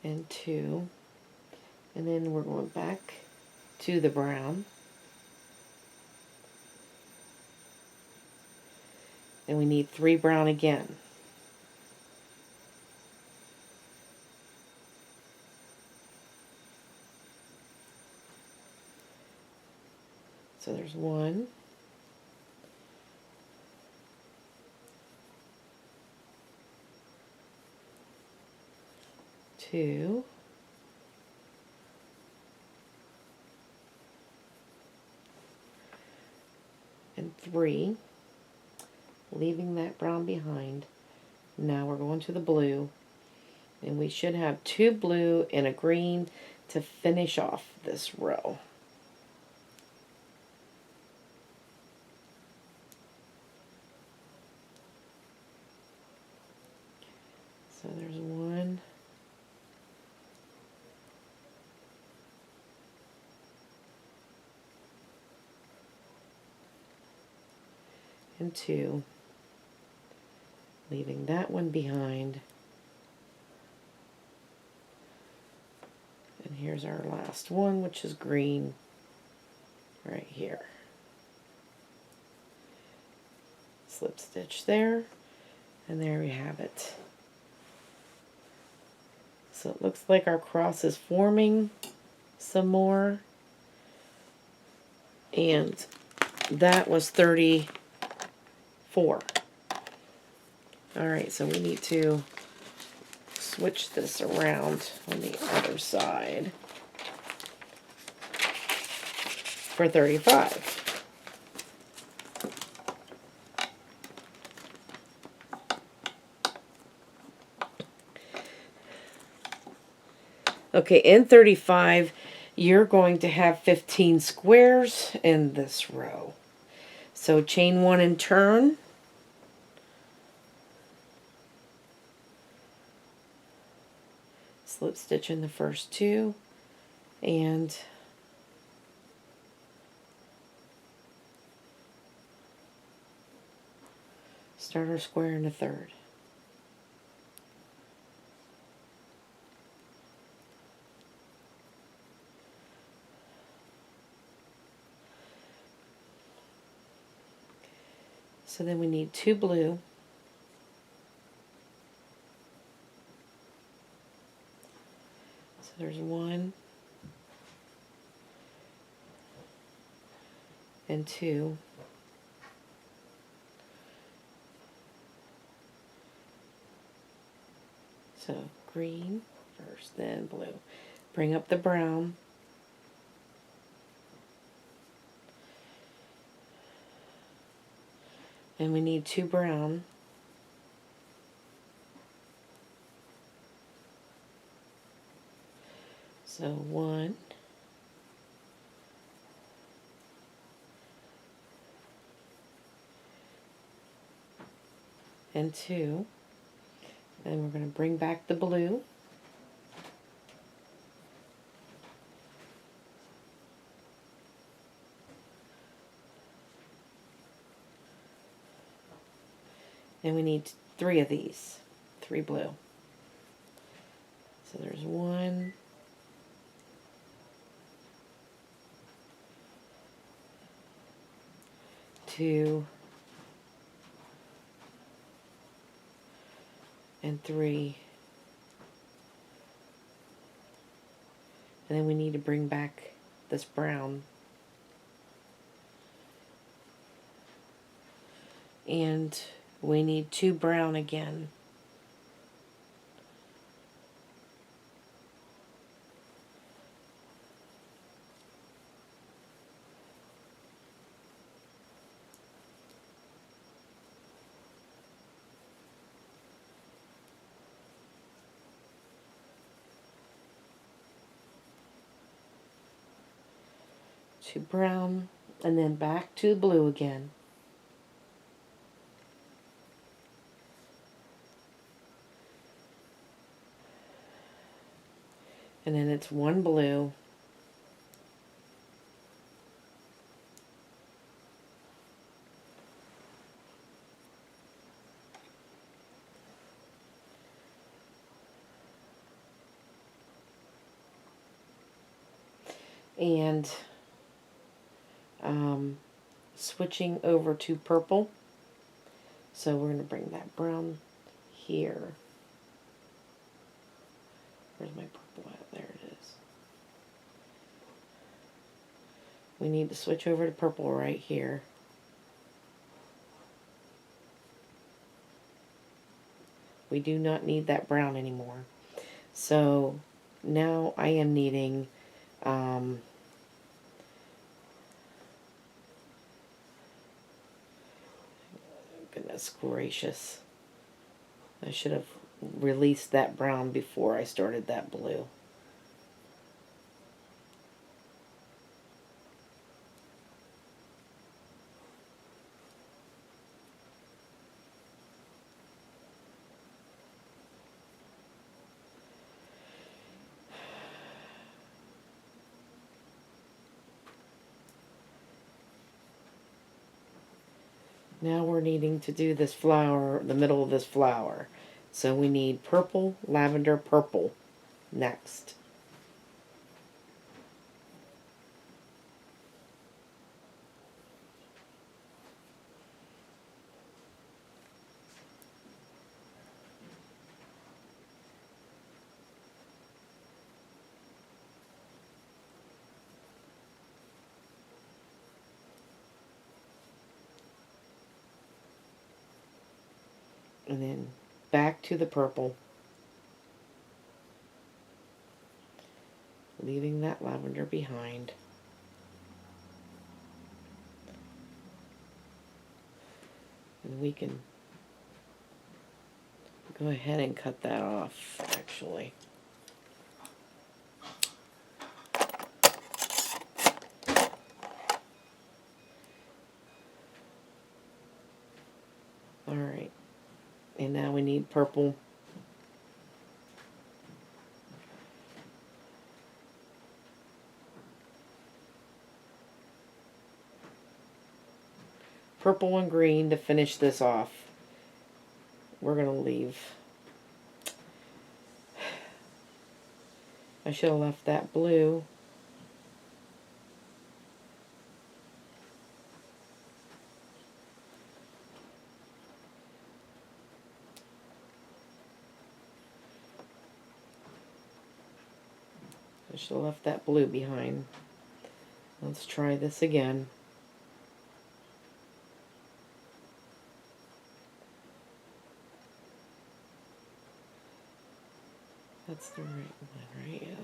And 2. And then we're going back to the brown. And we need 3 brown again. So there's 1. 2. And 3. Leaving that brown behind. Now we're going to the blue. And we should have 2 blue and a green to finish off this row. So there's 1. And 2. Leaving that one behind. And here's our last one, which is green right here. Slip stitch there, and there we have it. So it looks like our cross is forming some more, and that was 34. Alright, so we need to switch this around on the other side for 35. Okay, in 35, you're going to have 15 squares in this row. So chain 1 and turn. Slip stitch in the first 2, and start our square in the third. So then we need 2 blue. So there's 1 and 2. So green first, then blue. Bring up the brown. And we need 2 brown. So 1 and 2. And we're going to bring back the blue. And we need 3 of these, 3 blue. So there's 1, 2, and 3. And then we need to bring back this brown. And we need 2 brown again. To brown, and then back to blue again. And then it's 1 blue, and switching over to purple. So we're going to bring that brown here. Where's my purple at? There it is. We need to switch over to purple right here. We do not need that brown anymore. So now I am needing goodness gracious. I should have released that brown before I started that blue. Now we're needing to do this flower, the middle of this flower. So we need purple, lavender, purple next. And then back to the purple, leaving that lavender behind. And we can go ahead and cut that off, actually. Alright, and now we need purple. Purple and green to finish this off. We're going to leave. I should have left that blue. I should have left that blue behind. Let's try this again. That's the right one, right? Yeah.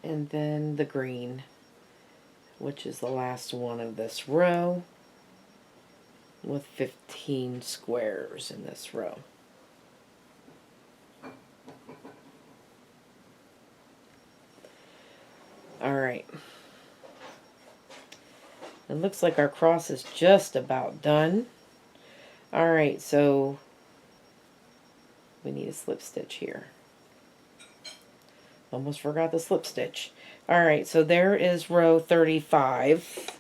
And then the green, which is the last one of this row, with 15 squares in this row. Alright. It looks like our cross is just about done. Alright, so we need a slip stitch here. Almost forgot the slip stitch. Alright, so there is row 35.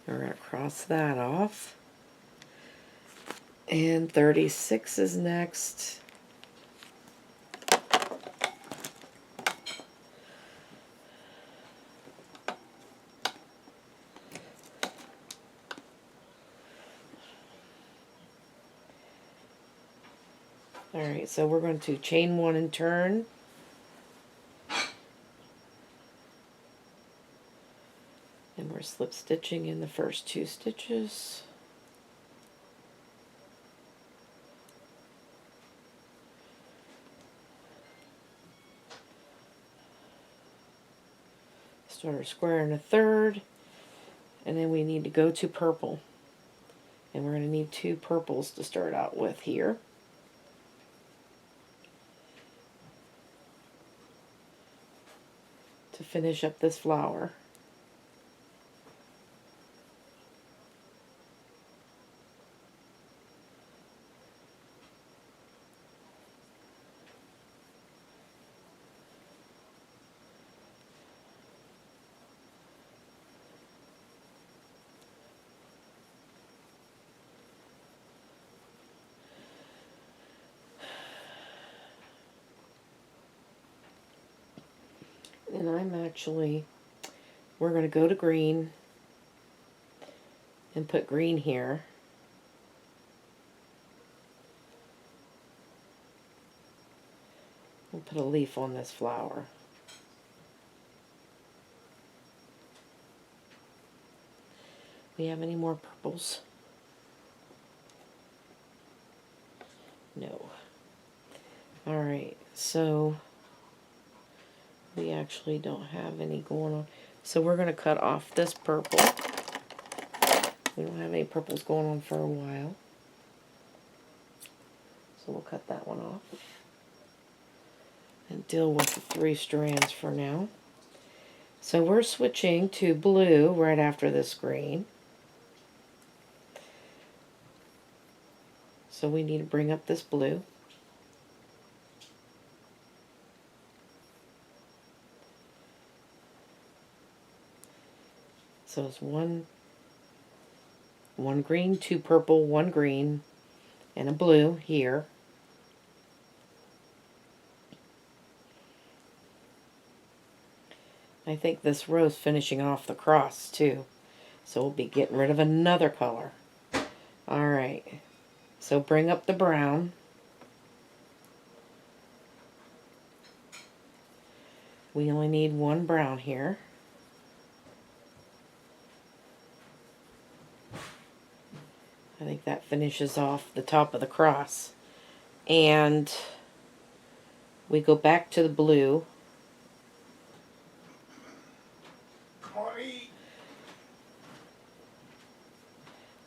We're going to cross that off. And 36 is next. Alright, so we're going to chain one and turn. And we're slip stitching in the first 2 stitches. Start our square in a third. And then we need to go to purple. And we're going to need 2 purples to start out with here. To finish up this flower. And we're going to go to green and put green here. We'll put a leaf on this flower. We have any more purples? No. Alright, so we actually don't have any going on. So we're going to cut off this purple. We don't have any purples going on for a while. So we'll cut that one off. And deal with the 3 strands for now. So we're switching to blue right after this green. So we need to bring up this blue. So it's one green, two purple, one green, and a blue here. I think this row is finishing off the cross too. So we'll be getting rid of another color. Alright, so bring up the brown. We only need one brown here. I think that finishes off the top of the cross. And we go back to the blue.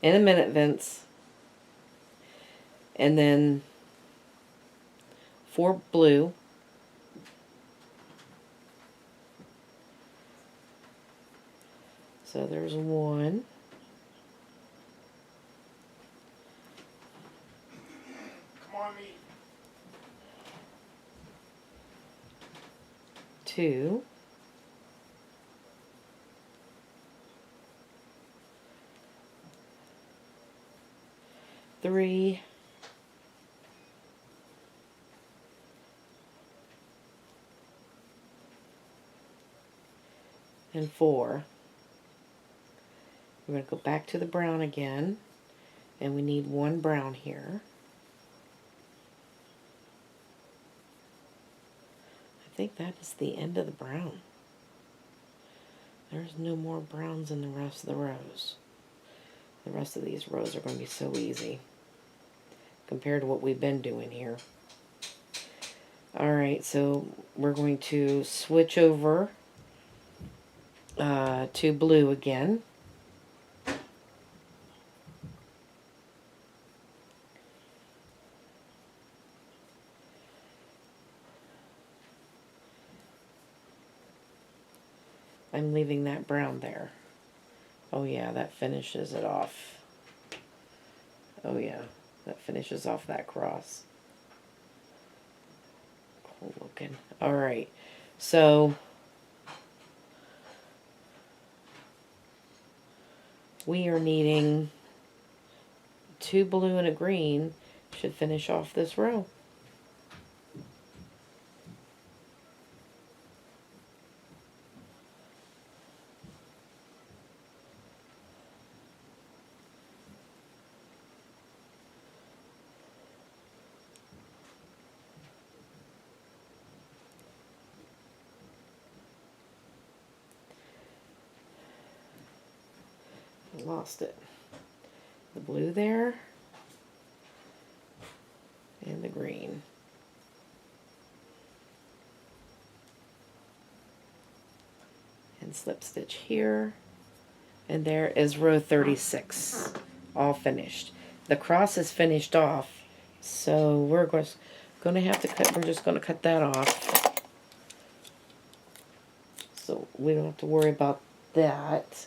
In a minute, Vince. And then 4 blue. So there's 1. Come on, me. 2. 3. And 4. We're going to go back to the brown again, and we need 1 brown here. I think that is the end of the brown. There's no more browns in the rest of the rows. The rest of these rows are going to be so easy compared to what we've been doing here. Alright, so we're going to switch over to blue again. I'm leaving that brown there. Oh yeah, that finishes it off. Oh yeah, that finishes off that cross. Cool looking. Alright, so we are needing 2 blue and a green. Should finish off this row. Lost it. The blue there and the green. And slip stitch here, and there is row 36 all finished. The cross is finished off, so we're going to have to cut. We're just going to cut that off, so we don't have to worry about that.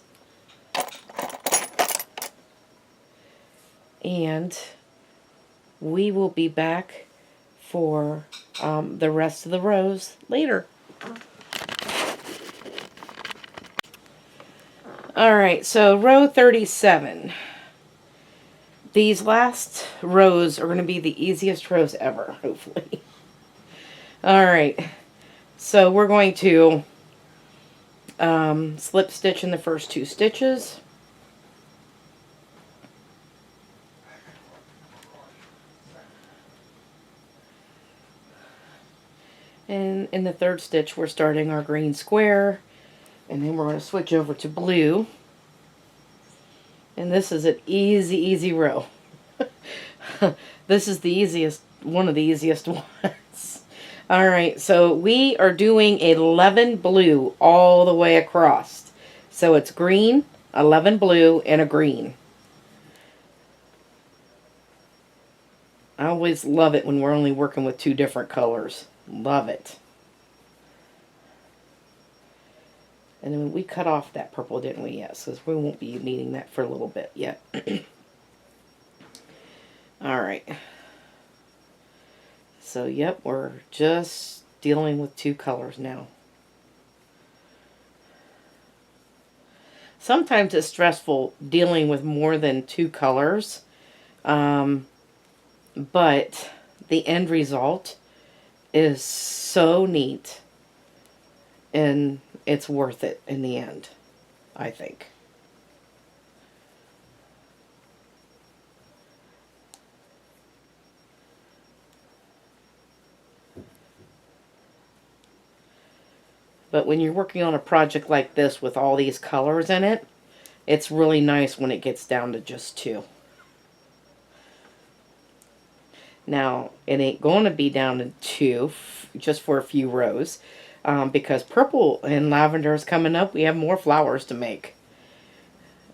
And we will be back for the rest of the rows later. Alright, so row 37. These last rows are going to be the easiest rows ever, hopefully. Alright, so we're going to slip stitch in the first 2 stitches. And in the 3rd stitch, we're starting our green square, and then we're going to switch over to blue. And this is an easy row. This is the easiest, one of the easiest ones. Alright, so we are doing 11 blue all the way across. So it's green, 11 blue, and a green. I always love it when we're only working with 2 different colors. Love it. And then we cut off that purple, didn't we? Yes, so we won't be needing that for a little bit yet. Alright. So, yep, we're just dealing with 2 colors now. Sometimes it's stressful dealing with more than 2 colors, but the end result is so neat, and it's worth it in the end, I think. But when you're working on a project like this with all these colors in it, it's really nice when it gets down to just 2. Now, it ain't going to be down to 2 just for a few rows, because purple and lavender is coming up. We have more flowers to make.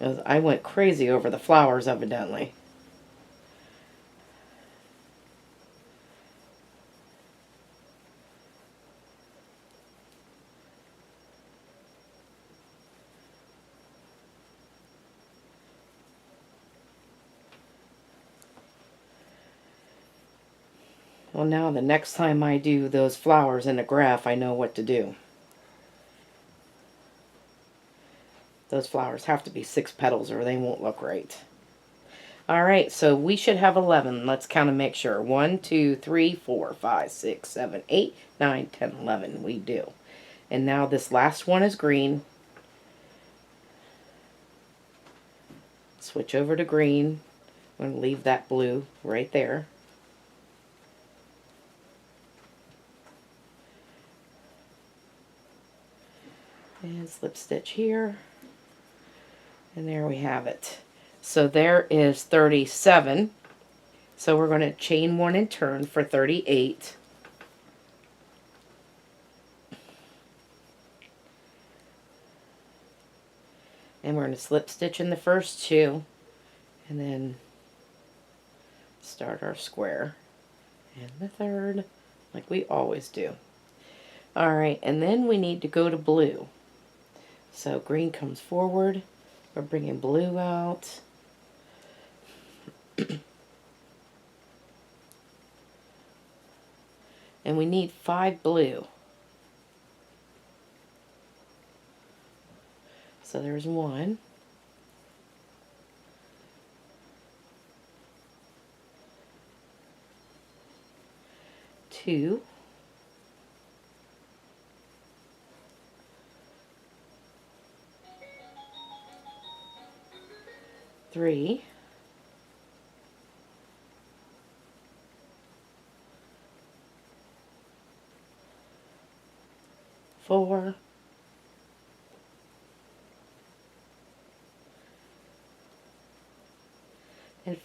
I went crazy over the flowers, evidently. Well, now the next time I do those flowers in a graph, I know what to do. Those flowers have to be 6 petals or they won't look right. Alright, so we should have 11. Let's count and make sure. 1, 2, 3, 4, 5, 6, 7, 8, 9, 10, 11. We do. And now this last one is green. Switch over to green. I'm going to leave that blue right there. And slip stitch here. And there we have it. So there is 37. So we're going to chain 1 and turn for 38. And we're going to slip stitch in the first 2 and then start our square in the third like we always do. Alright, and then we need to go to blue. So green comes forward. We're bringing blue out. And we need 5 blue. So there's 1. 2. 3. 4.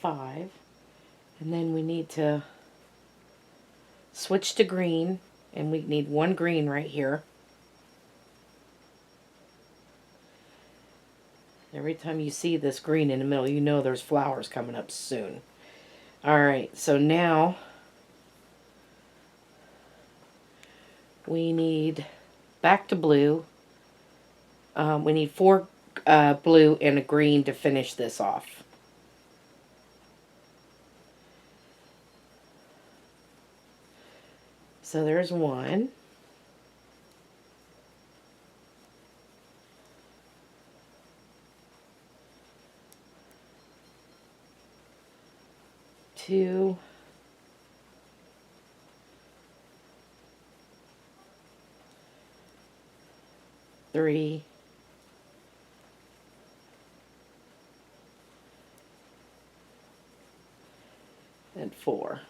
5. And then we need to switch to green, and we need 1 green right here. Every time you see this green in the middle, you know there's flowers coming up soon. Alright, so now we need back to blue. We need 4 blue and a green to finish this off. So there's 1. 2. 3. 4.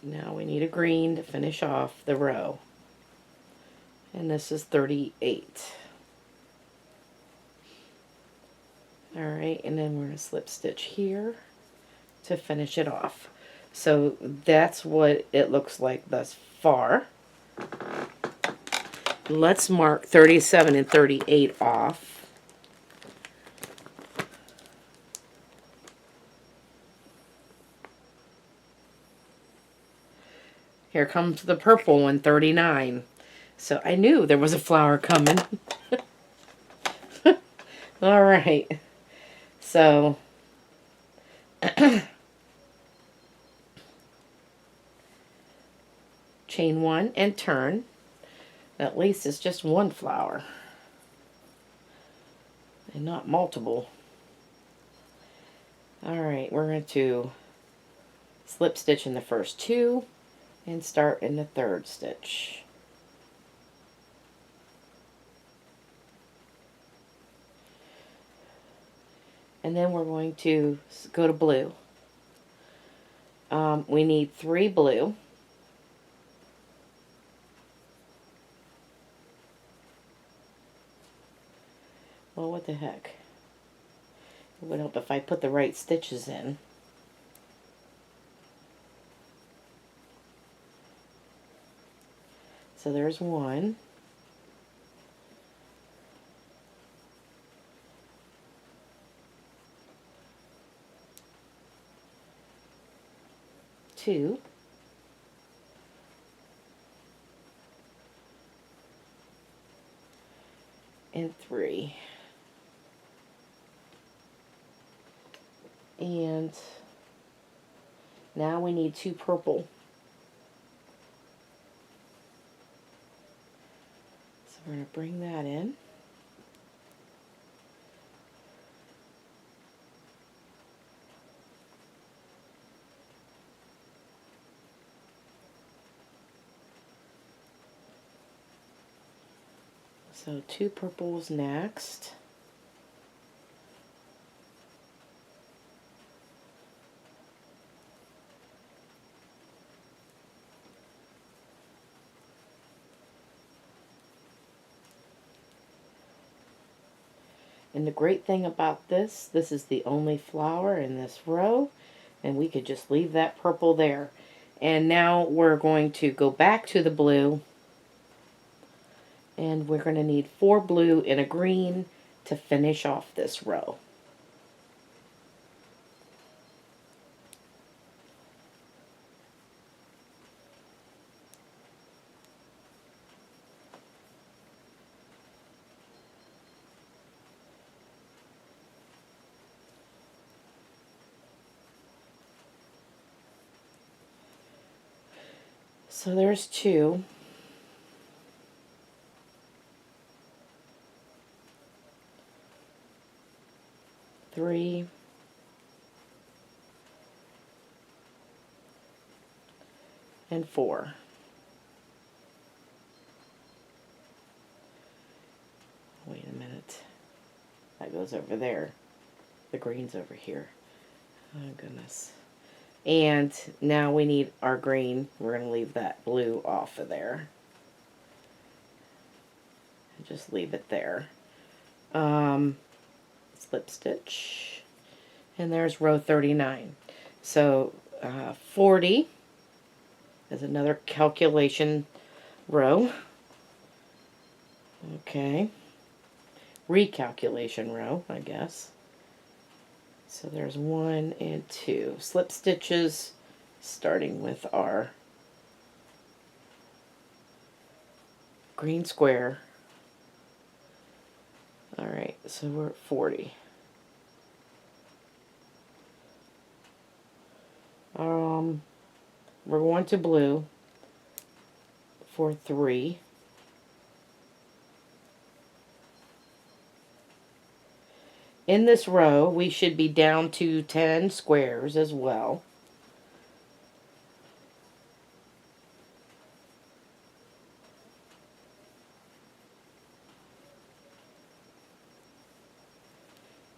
Now we need a green to finish off the row. And this is 38. Alright, and then we're going to slip stitch here to finish it off. So that's what it looks like thus far. Let's mark 37 and 38 off. Here comes the purple one, 39. So I knew there was a flower coming. All right. So chain one and turn. At least it's just one flower and not multiple. All right, we're going to slip stitch in the first two and start in the third stitch. And then we're going to go to blue. We need 3 blue. Well, what the heck? It would help if I put the right stitches in. So there's 1. Two. And 3. And now we need 2 purple. So we're going to bring that in. So 2 purples next. And the great thing about this is the only flower in this row, and we could just leave that purple there. And now we're going to go back to the blue, and we're going to need 4 blue and a green to finish off this row. So there's 2. Three. And 4. Wait a minute. That goes over there. The green's over here. Oh goodness. And now we need our green. We're going to leave that blue off of there. And just leave it there. Slip stitch. And there's row 39. So 40 is another calculation row. Okay. Recalculation row, I guess. So there's 1 and 2 slip stitches, starting with our green square. All right, so we're at 40. We're going to blue for 3. In this row, we should be down to 10 squares as well.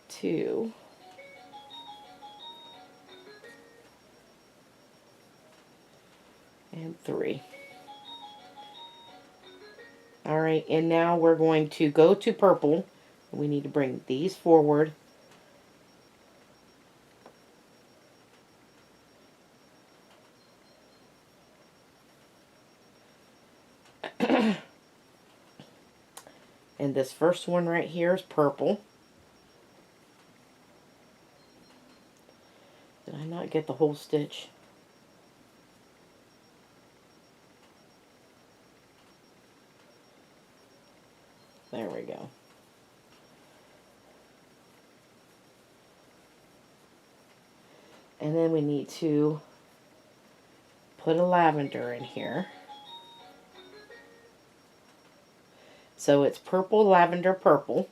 Two. And 3. All right, and now we're going to go to purple. We need to bring these forward. And this first one right here is purple. Did I not get the whole stitch? There we go. And then we need to put a lavender in here. So it's purple, lavender, purple.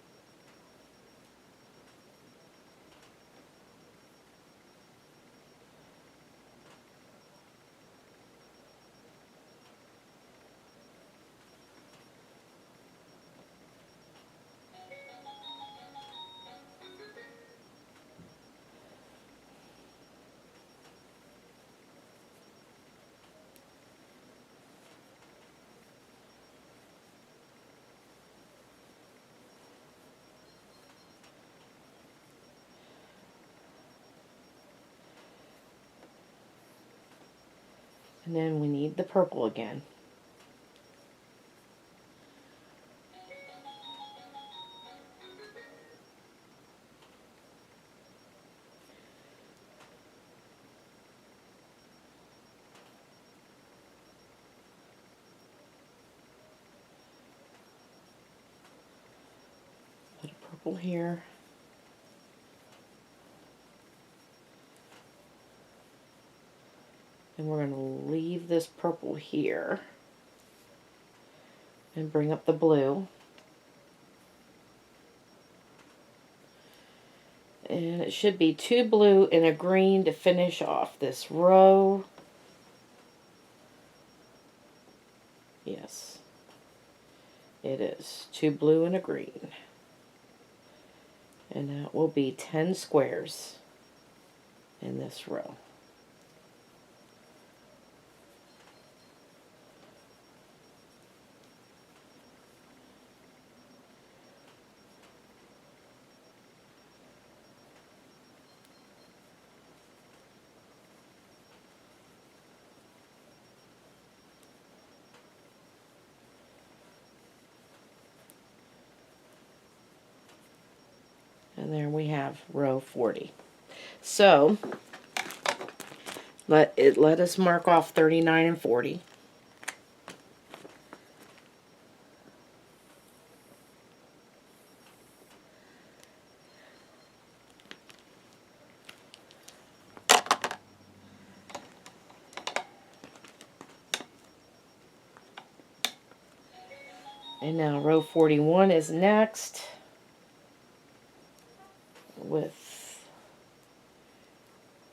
And then we need the purple again. Put a purple here. And we're going to leave this purple here and bring up the blue. And it should be 2 blue and a green to finish off this row. Yes, it is 2 blue and a green. And that will be 10 squares in this row. And there we have row 40. So let us mark off 39 and 40. And now row 41 is next, with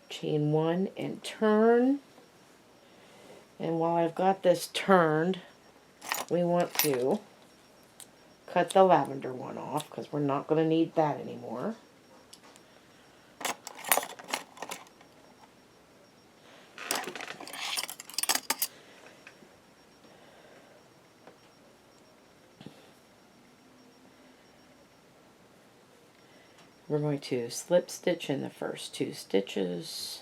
chain 1 and turn. And while I've got this turned, we want to cut the lavender one off because we're not going to need that anymore. We're going to slip stitch in the first 2 stitches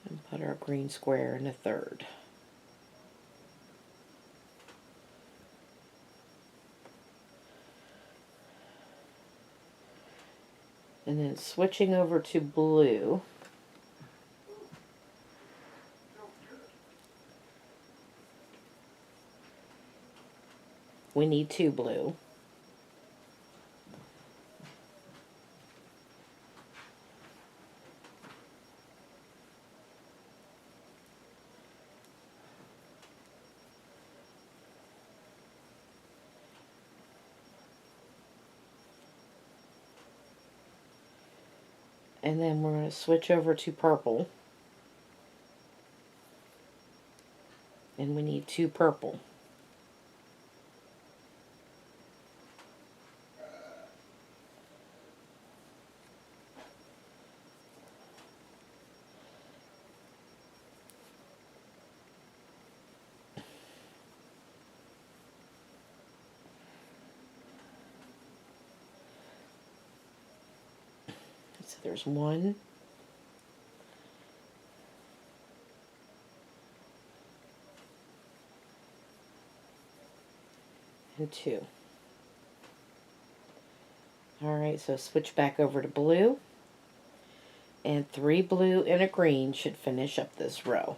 and put our green square in the third. And then switching over to blue, we need 2 blue. And then we're going to switch over to purple. And we need 2 purple. So there's 1, and 2. Alright, so switch back over to blue, and 3 blue and a green should finish up this row.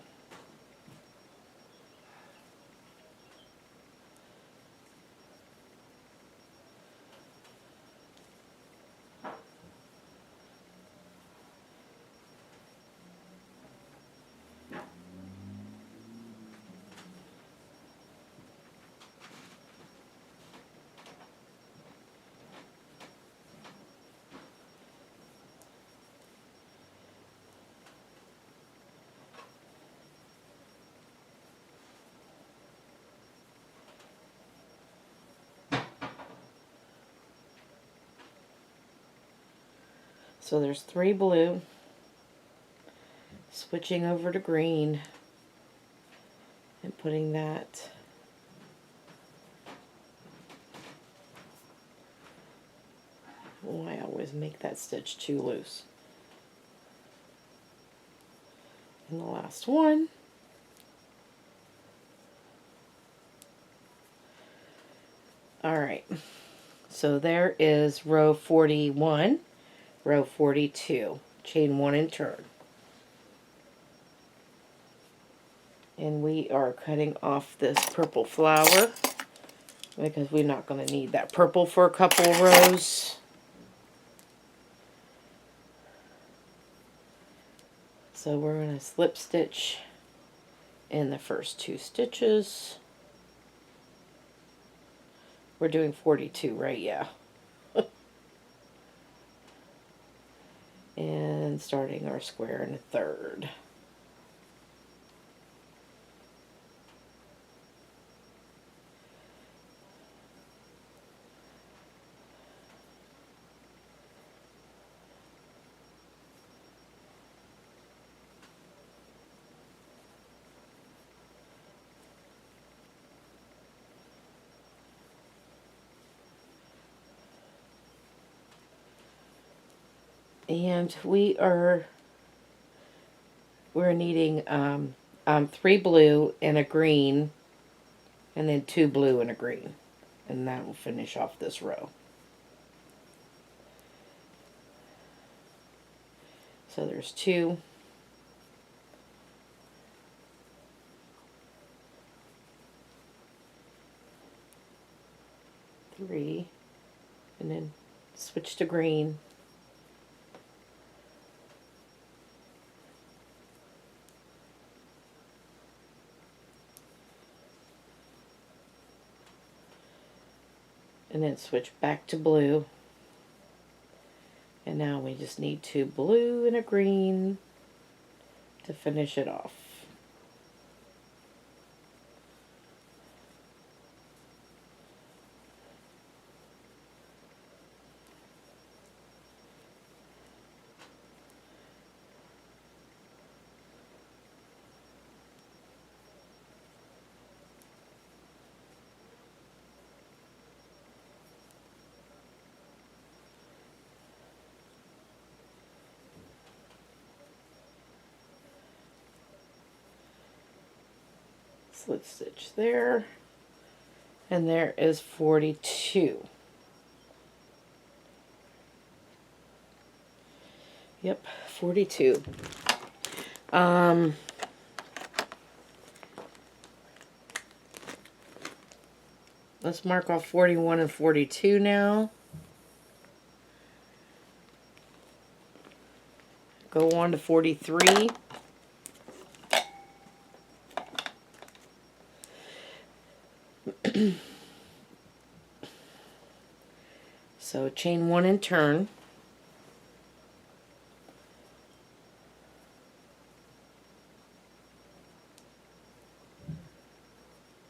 So there's 3 blue, switching over to green, and putting that I always make that stitch too loose. And the last one. Alright, so there is row 41, row 42, chain 1 and turn. And we are cutting off this purple flower because we're not going to need that purple for a couple of rows. So we're going to slip stitch in the first 2 stitches. We're doing 42, right? Yeah. And starting our square in a third. And we're needing 3 blue and a green, and then 2 blue and a green, and that will finish off this row. So there's 2, 3, and then switch to green. And then switch back to blue. And now we just need 2 blue and a green to finish it off. Slip stitch there, and there is 42. Yep, 42. Let's mark off 41 and 42 now. Go on to 43. So chain 1 and turn.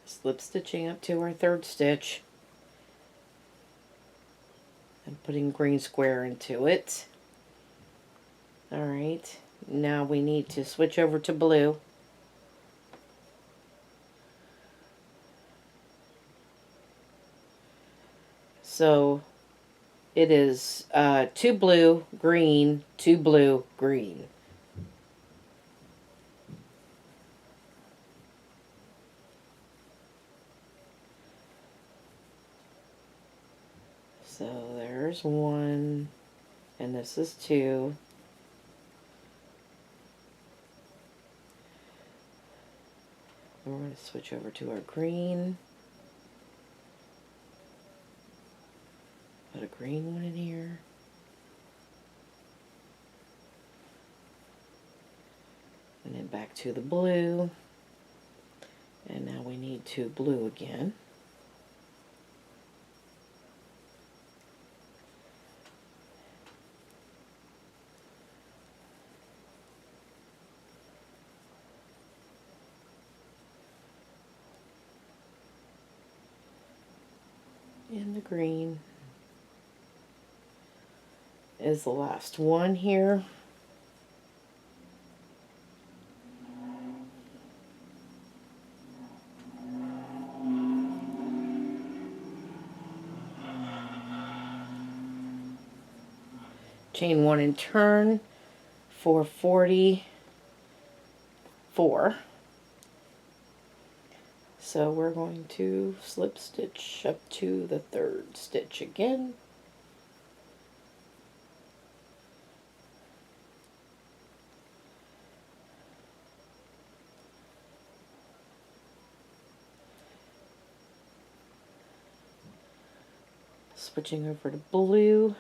Slip stitching up to our 3rd stitch and putting green square into it. Alright, now we need to switch over to blue. So it is 2 blue, green, 2 blue, green. So there's 1, and this is 2. And we're going to switch over to our green. Put a green one in here. And then back to the blue. And now we need 2 blue again. And the green. is the last one here. Chain 1 and turn for 44. So we're going to slip stitch up to the 3rd stitch again. Switching over to blue.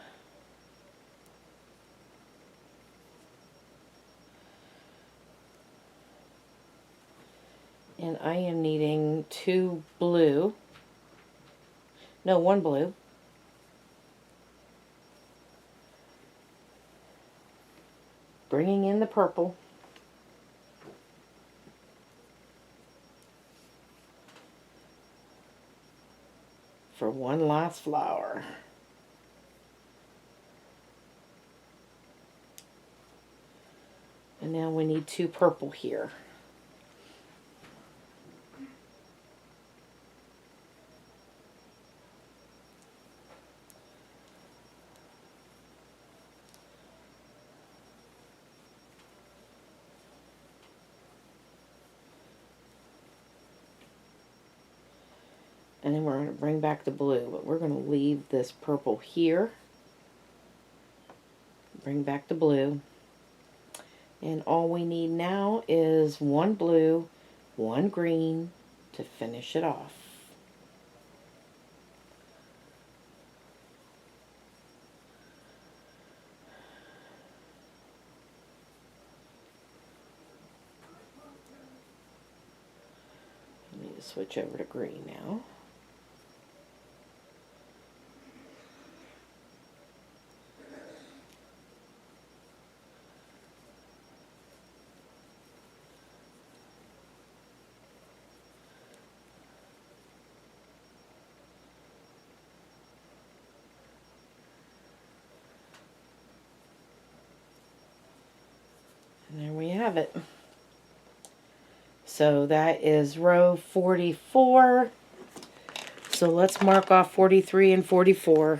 And I am needing 2 blue. No, 1 blue. Bringing in the purple. For one last flower. And now we need 2 purple here. And then we're going to bring back the blue, but we're going to leave this purple here. Bring back the blue. And all we need now is 1 blue, 1 green to finish it off. I need to switch over to green now. And there we have it. So that is row 44. So let's mark off 43 and 44.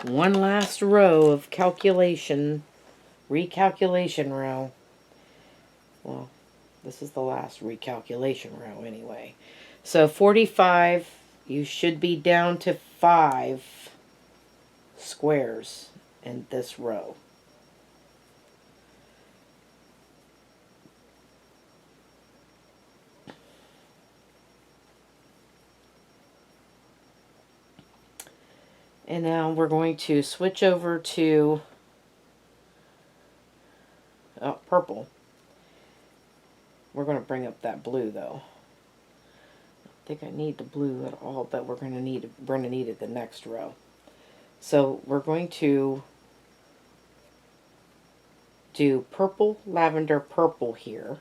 One last row of recalculation row. Well, this is the last recalculation row anyway. So 45, you should be down to 5 squares in this row. And now we're going to switch over to purple. We're going to bring up that blue though. I think I need the blue at all, but we're going to need it the next row. So we're going to do purple, lavender, purple here.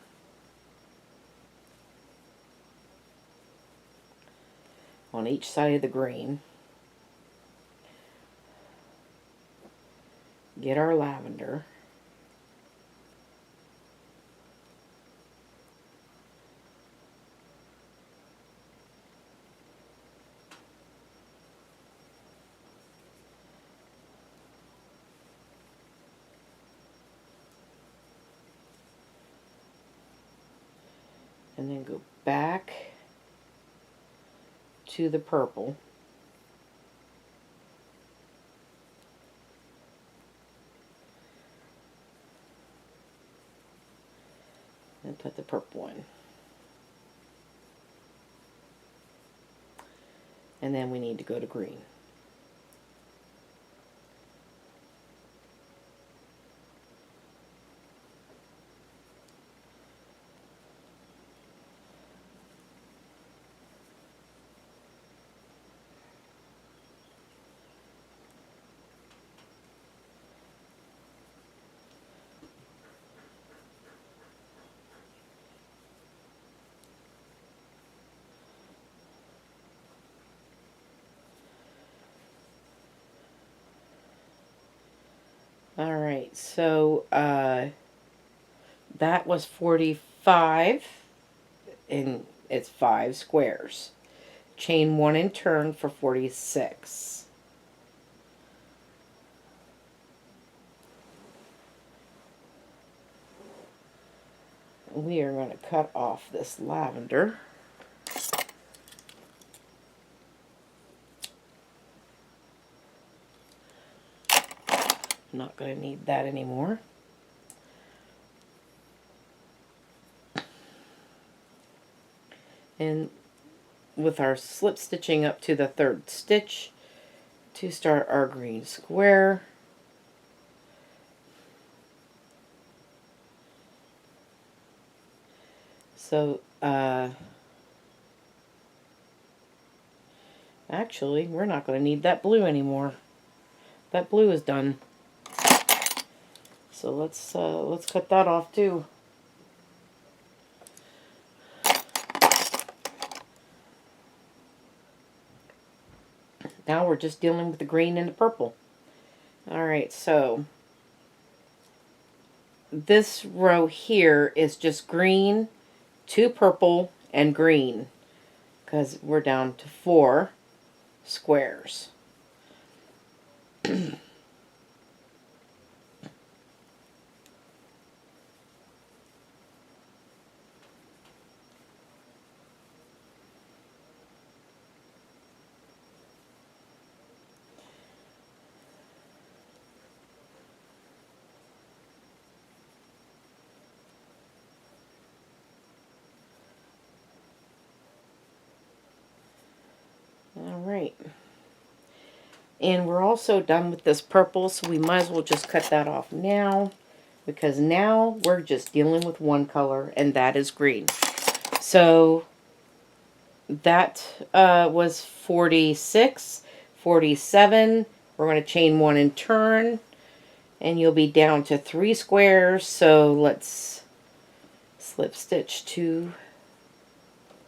On each side of the green. Get our lavender. And then go back to the purple. And put the purple in. And then we need to go to green. Alright, so that was 45, and it's 5 squares. Chain 1 and turn for 46. We are going to cut off this lavender. Not going to need that anymore. And with our slip stitching up to the 3rd stitch to start our green square. So, actually, we're not going to need that blue anymore. That blue is done. So let's cut that off too. Now we're just dealing with the green and the purple. Alright, so this row here is just green, 2 purple, and green, because we're down to 4 squares. Alright. And we're also done with this purple, so we might as well just cut that off now, because now we're just dealing with one color, and that is green. So that was 46, 47. We're going to chain 1 and turn, and you'll be down to 3 squares. So let's slip stitch to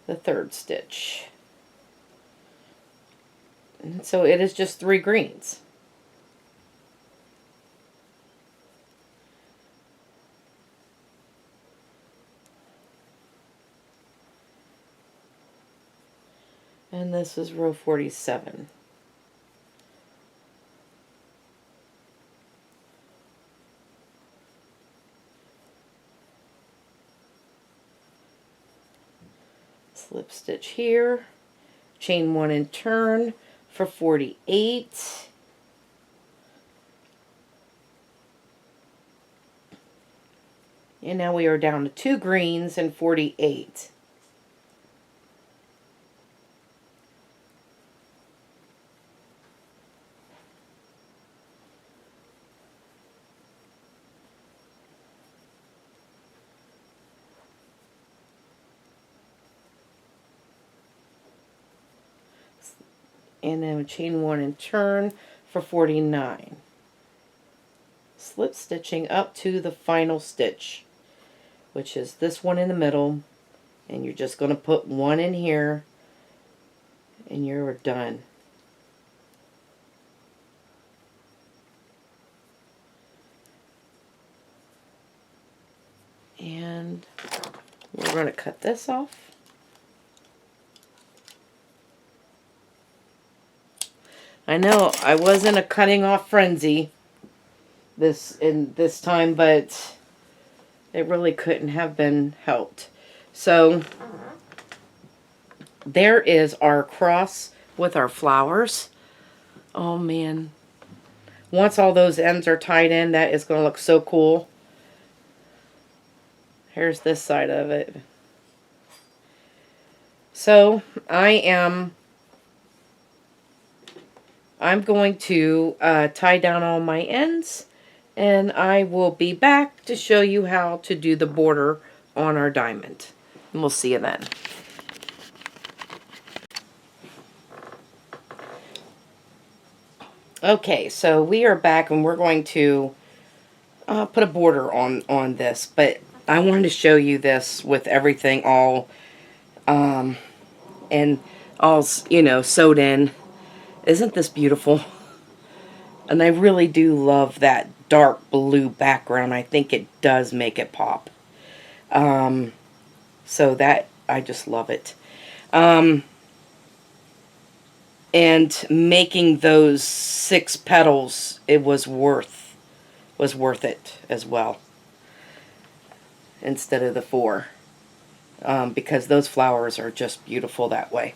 the 3rd stitch. And so it is just 3 greens. And this is row 47. Slip stitch here, chain 1 and turn for 48. And now we are down to 2 greens and 48. And then chain 1 and turn for 49. Slip stitching up to the final stitch, which is this one in the middle, and you're just going to put 1 in here and you're done. And we're going to cut this off. I know I was in a cutting off frenzy this time, but it really couldn't have been helped. So there is our cross with our flowers. Oh man. Once all those ends are tied in, that is going to look so cool. Here's this side of it. So I'm going to tie down all my ends, and I will be back to show you how to do the border on our diamond. And we'll see you then. Okay, so we are back, and we're going to put a border on this, but I wanted to show you this with everything all and all, you know, sewed in. Isn't this beautiful? And I really do love that dark blue background. I think it does make it pop. So that, I just love it. And making those 6 petals, it was worth it as well, instead of the 4. Because those flowers are just beautiful that way.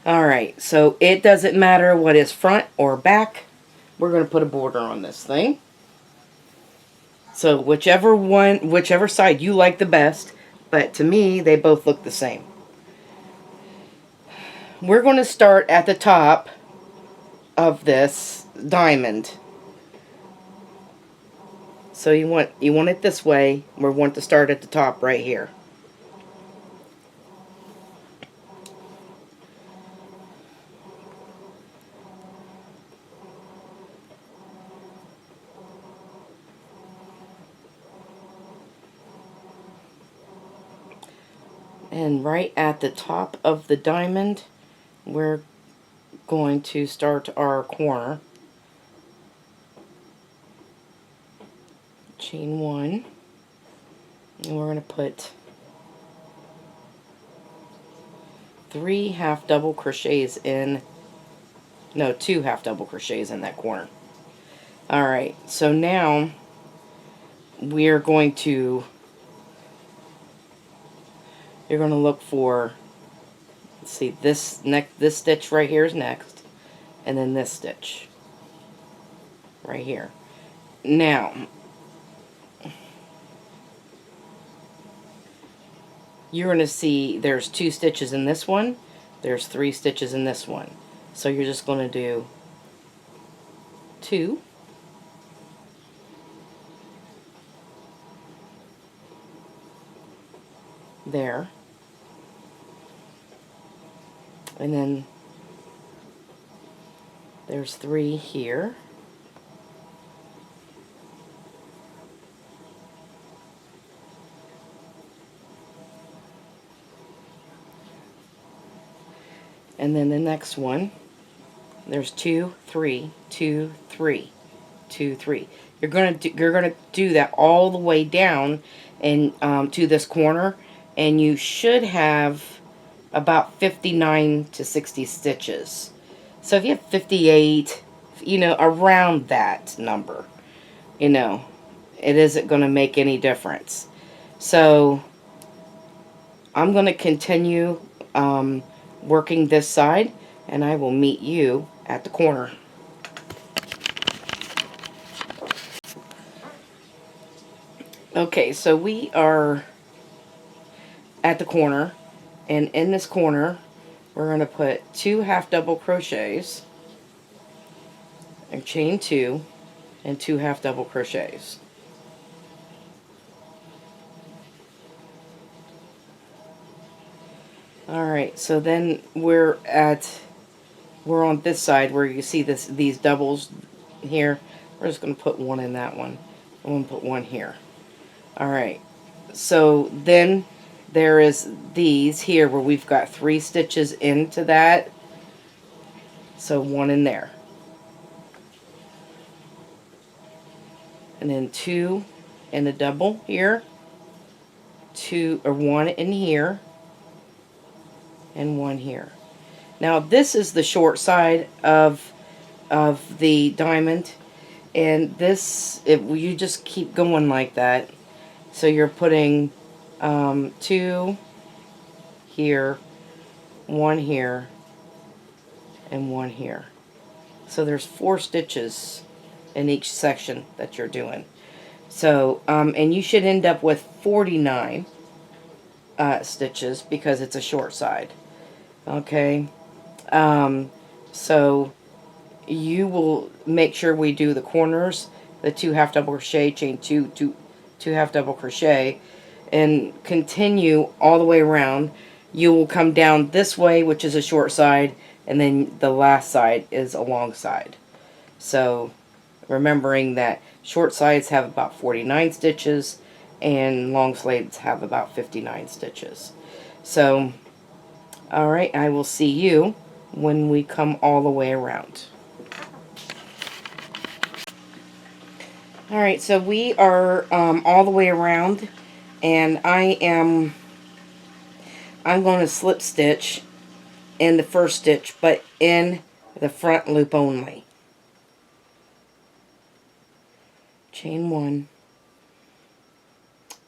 Alright, so it doesn't matter what is front or back. We're going to put a border on this thing. So whichever side you like the best, but to me, they both look the same. We're going to start at the top of this diamond. So you want it this way. We want to start at the top right here. And right at the top of the diamond, we're going to start our corner. Chain 1. And we're going to put 3 half double crochets in. No, 2 half double crochets in that corner. Alright, so now we're going to, you're going to look for, let's see, this stitch right here is next, and then this stitch right here. Now, you're going to see there's 2 stitches in this one, there's 3 stitches in this one. So you're just going to do 2, there, and then there's 3 here, and then the next one, there's 2, 3, 2, 3, 2, 3. You're gonna do that all the way down and to this corner, and you should have about 59 to 60 stitches. So if you have 58, you know, around that number, you know, it isn't going to make any difference. So I'm going to continue working this side, and I will meet you at the corner. Okay, so we are at the corner, and in this corner we're going to put 2 half double crochets and chain 2 and 2 half double crochets. Alright, so then we're on this side where you see these doubles here. We're just going to put 1 in that one. I'm going to put 1 here. Alright, so then there is these here where we've got 3 stitches into that. So 1 in there. And then 2 in a double here. 2 or 1 in here. And 1 here. Now this is the short side of the diamond, and this, you just keep going like that. So you're putting 2 here, 1 here, and 1 here. So there's 4 stitches in each section that you're doing. So and you should end up with 49 stitches because it's a short side. Okay, so you will make sure we do the corners, the 2 half double crochet, chain 2 half double crochet, and continue all the way around. You will come down this way, which is a short side, and then the last side is a long side. So remembering that short sides have about 49 stitches and long sides have about 59 stitches. So alright, I will see you when we come all the way around. Alright, so we are all the way around, and I'm going to slip stitch in the first stitch, but in the front loop only. Chain 1,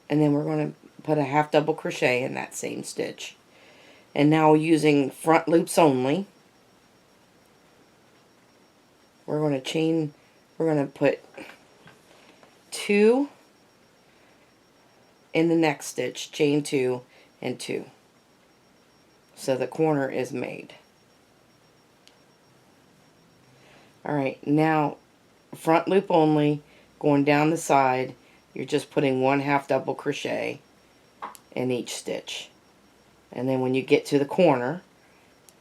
and then we're going to put a half double crochet in that same stitch. And now using front loops only, we're going to put 2 in the next stitch, chain 2 and 2. So the corner is made. Alright, now front loop only, going down the side, you're just putting 1 half double crochet in each stitch. And then when you get to the corner,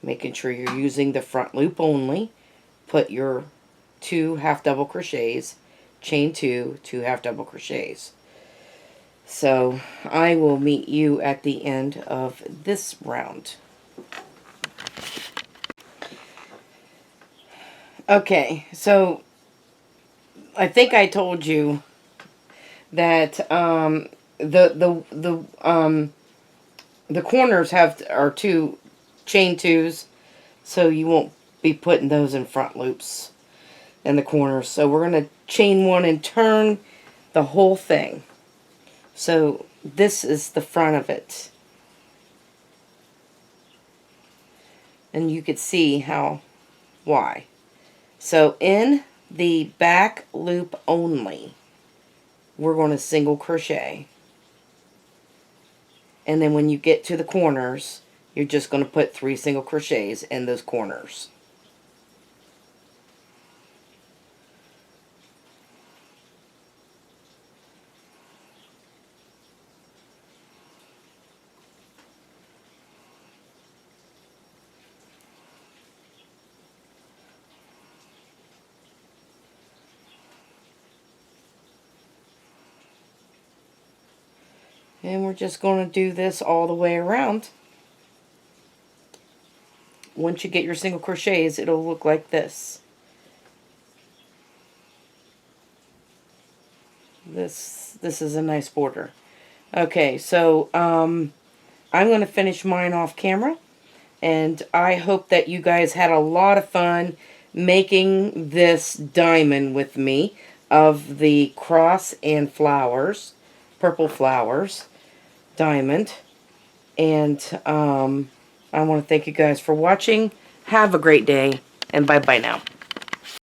making sure you're using the front loop only, put your 2 half double crochets, chain 2, 2 half double crochets. So I will meet you at the end of this round. Okay, so I think I told you that the corners are 2 chain 2s, so you won't be putting those in front loops in the corners. So we're going to chain 1 and turn the whole thing. So this is the front of it. And you could see why. So in the back loop only, we're going to single crochet. And then when you get to the corners, you're just going to put 3 single crochets in those corners. And we're just going to do this all the way around. Once you get your single crochets, it'll look like this. This is a nice border. Okay, so I'm going to finish mine off camera, and I hope that you guys had a lot of fun making this diamond with me of the cross and flowers, purple flowers diamond. And I want to thank you guys for watching. Have a great day, and bye-bye now.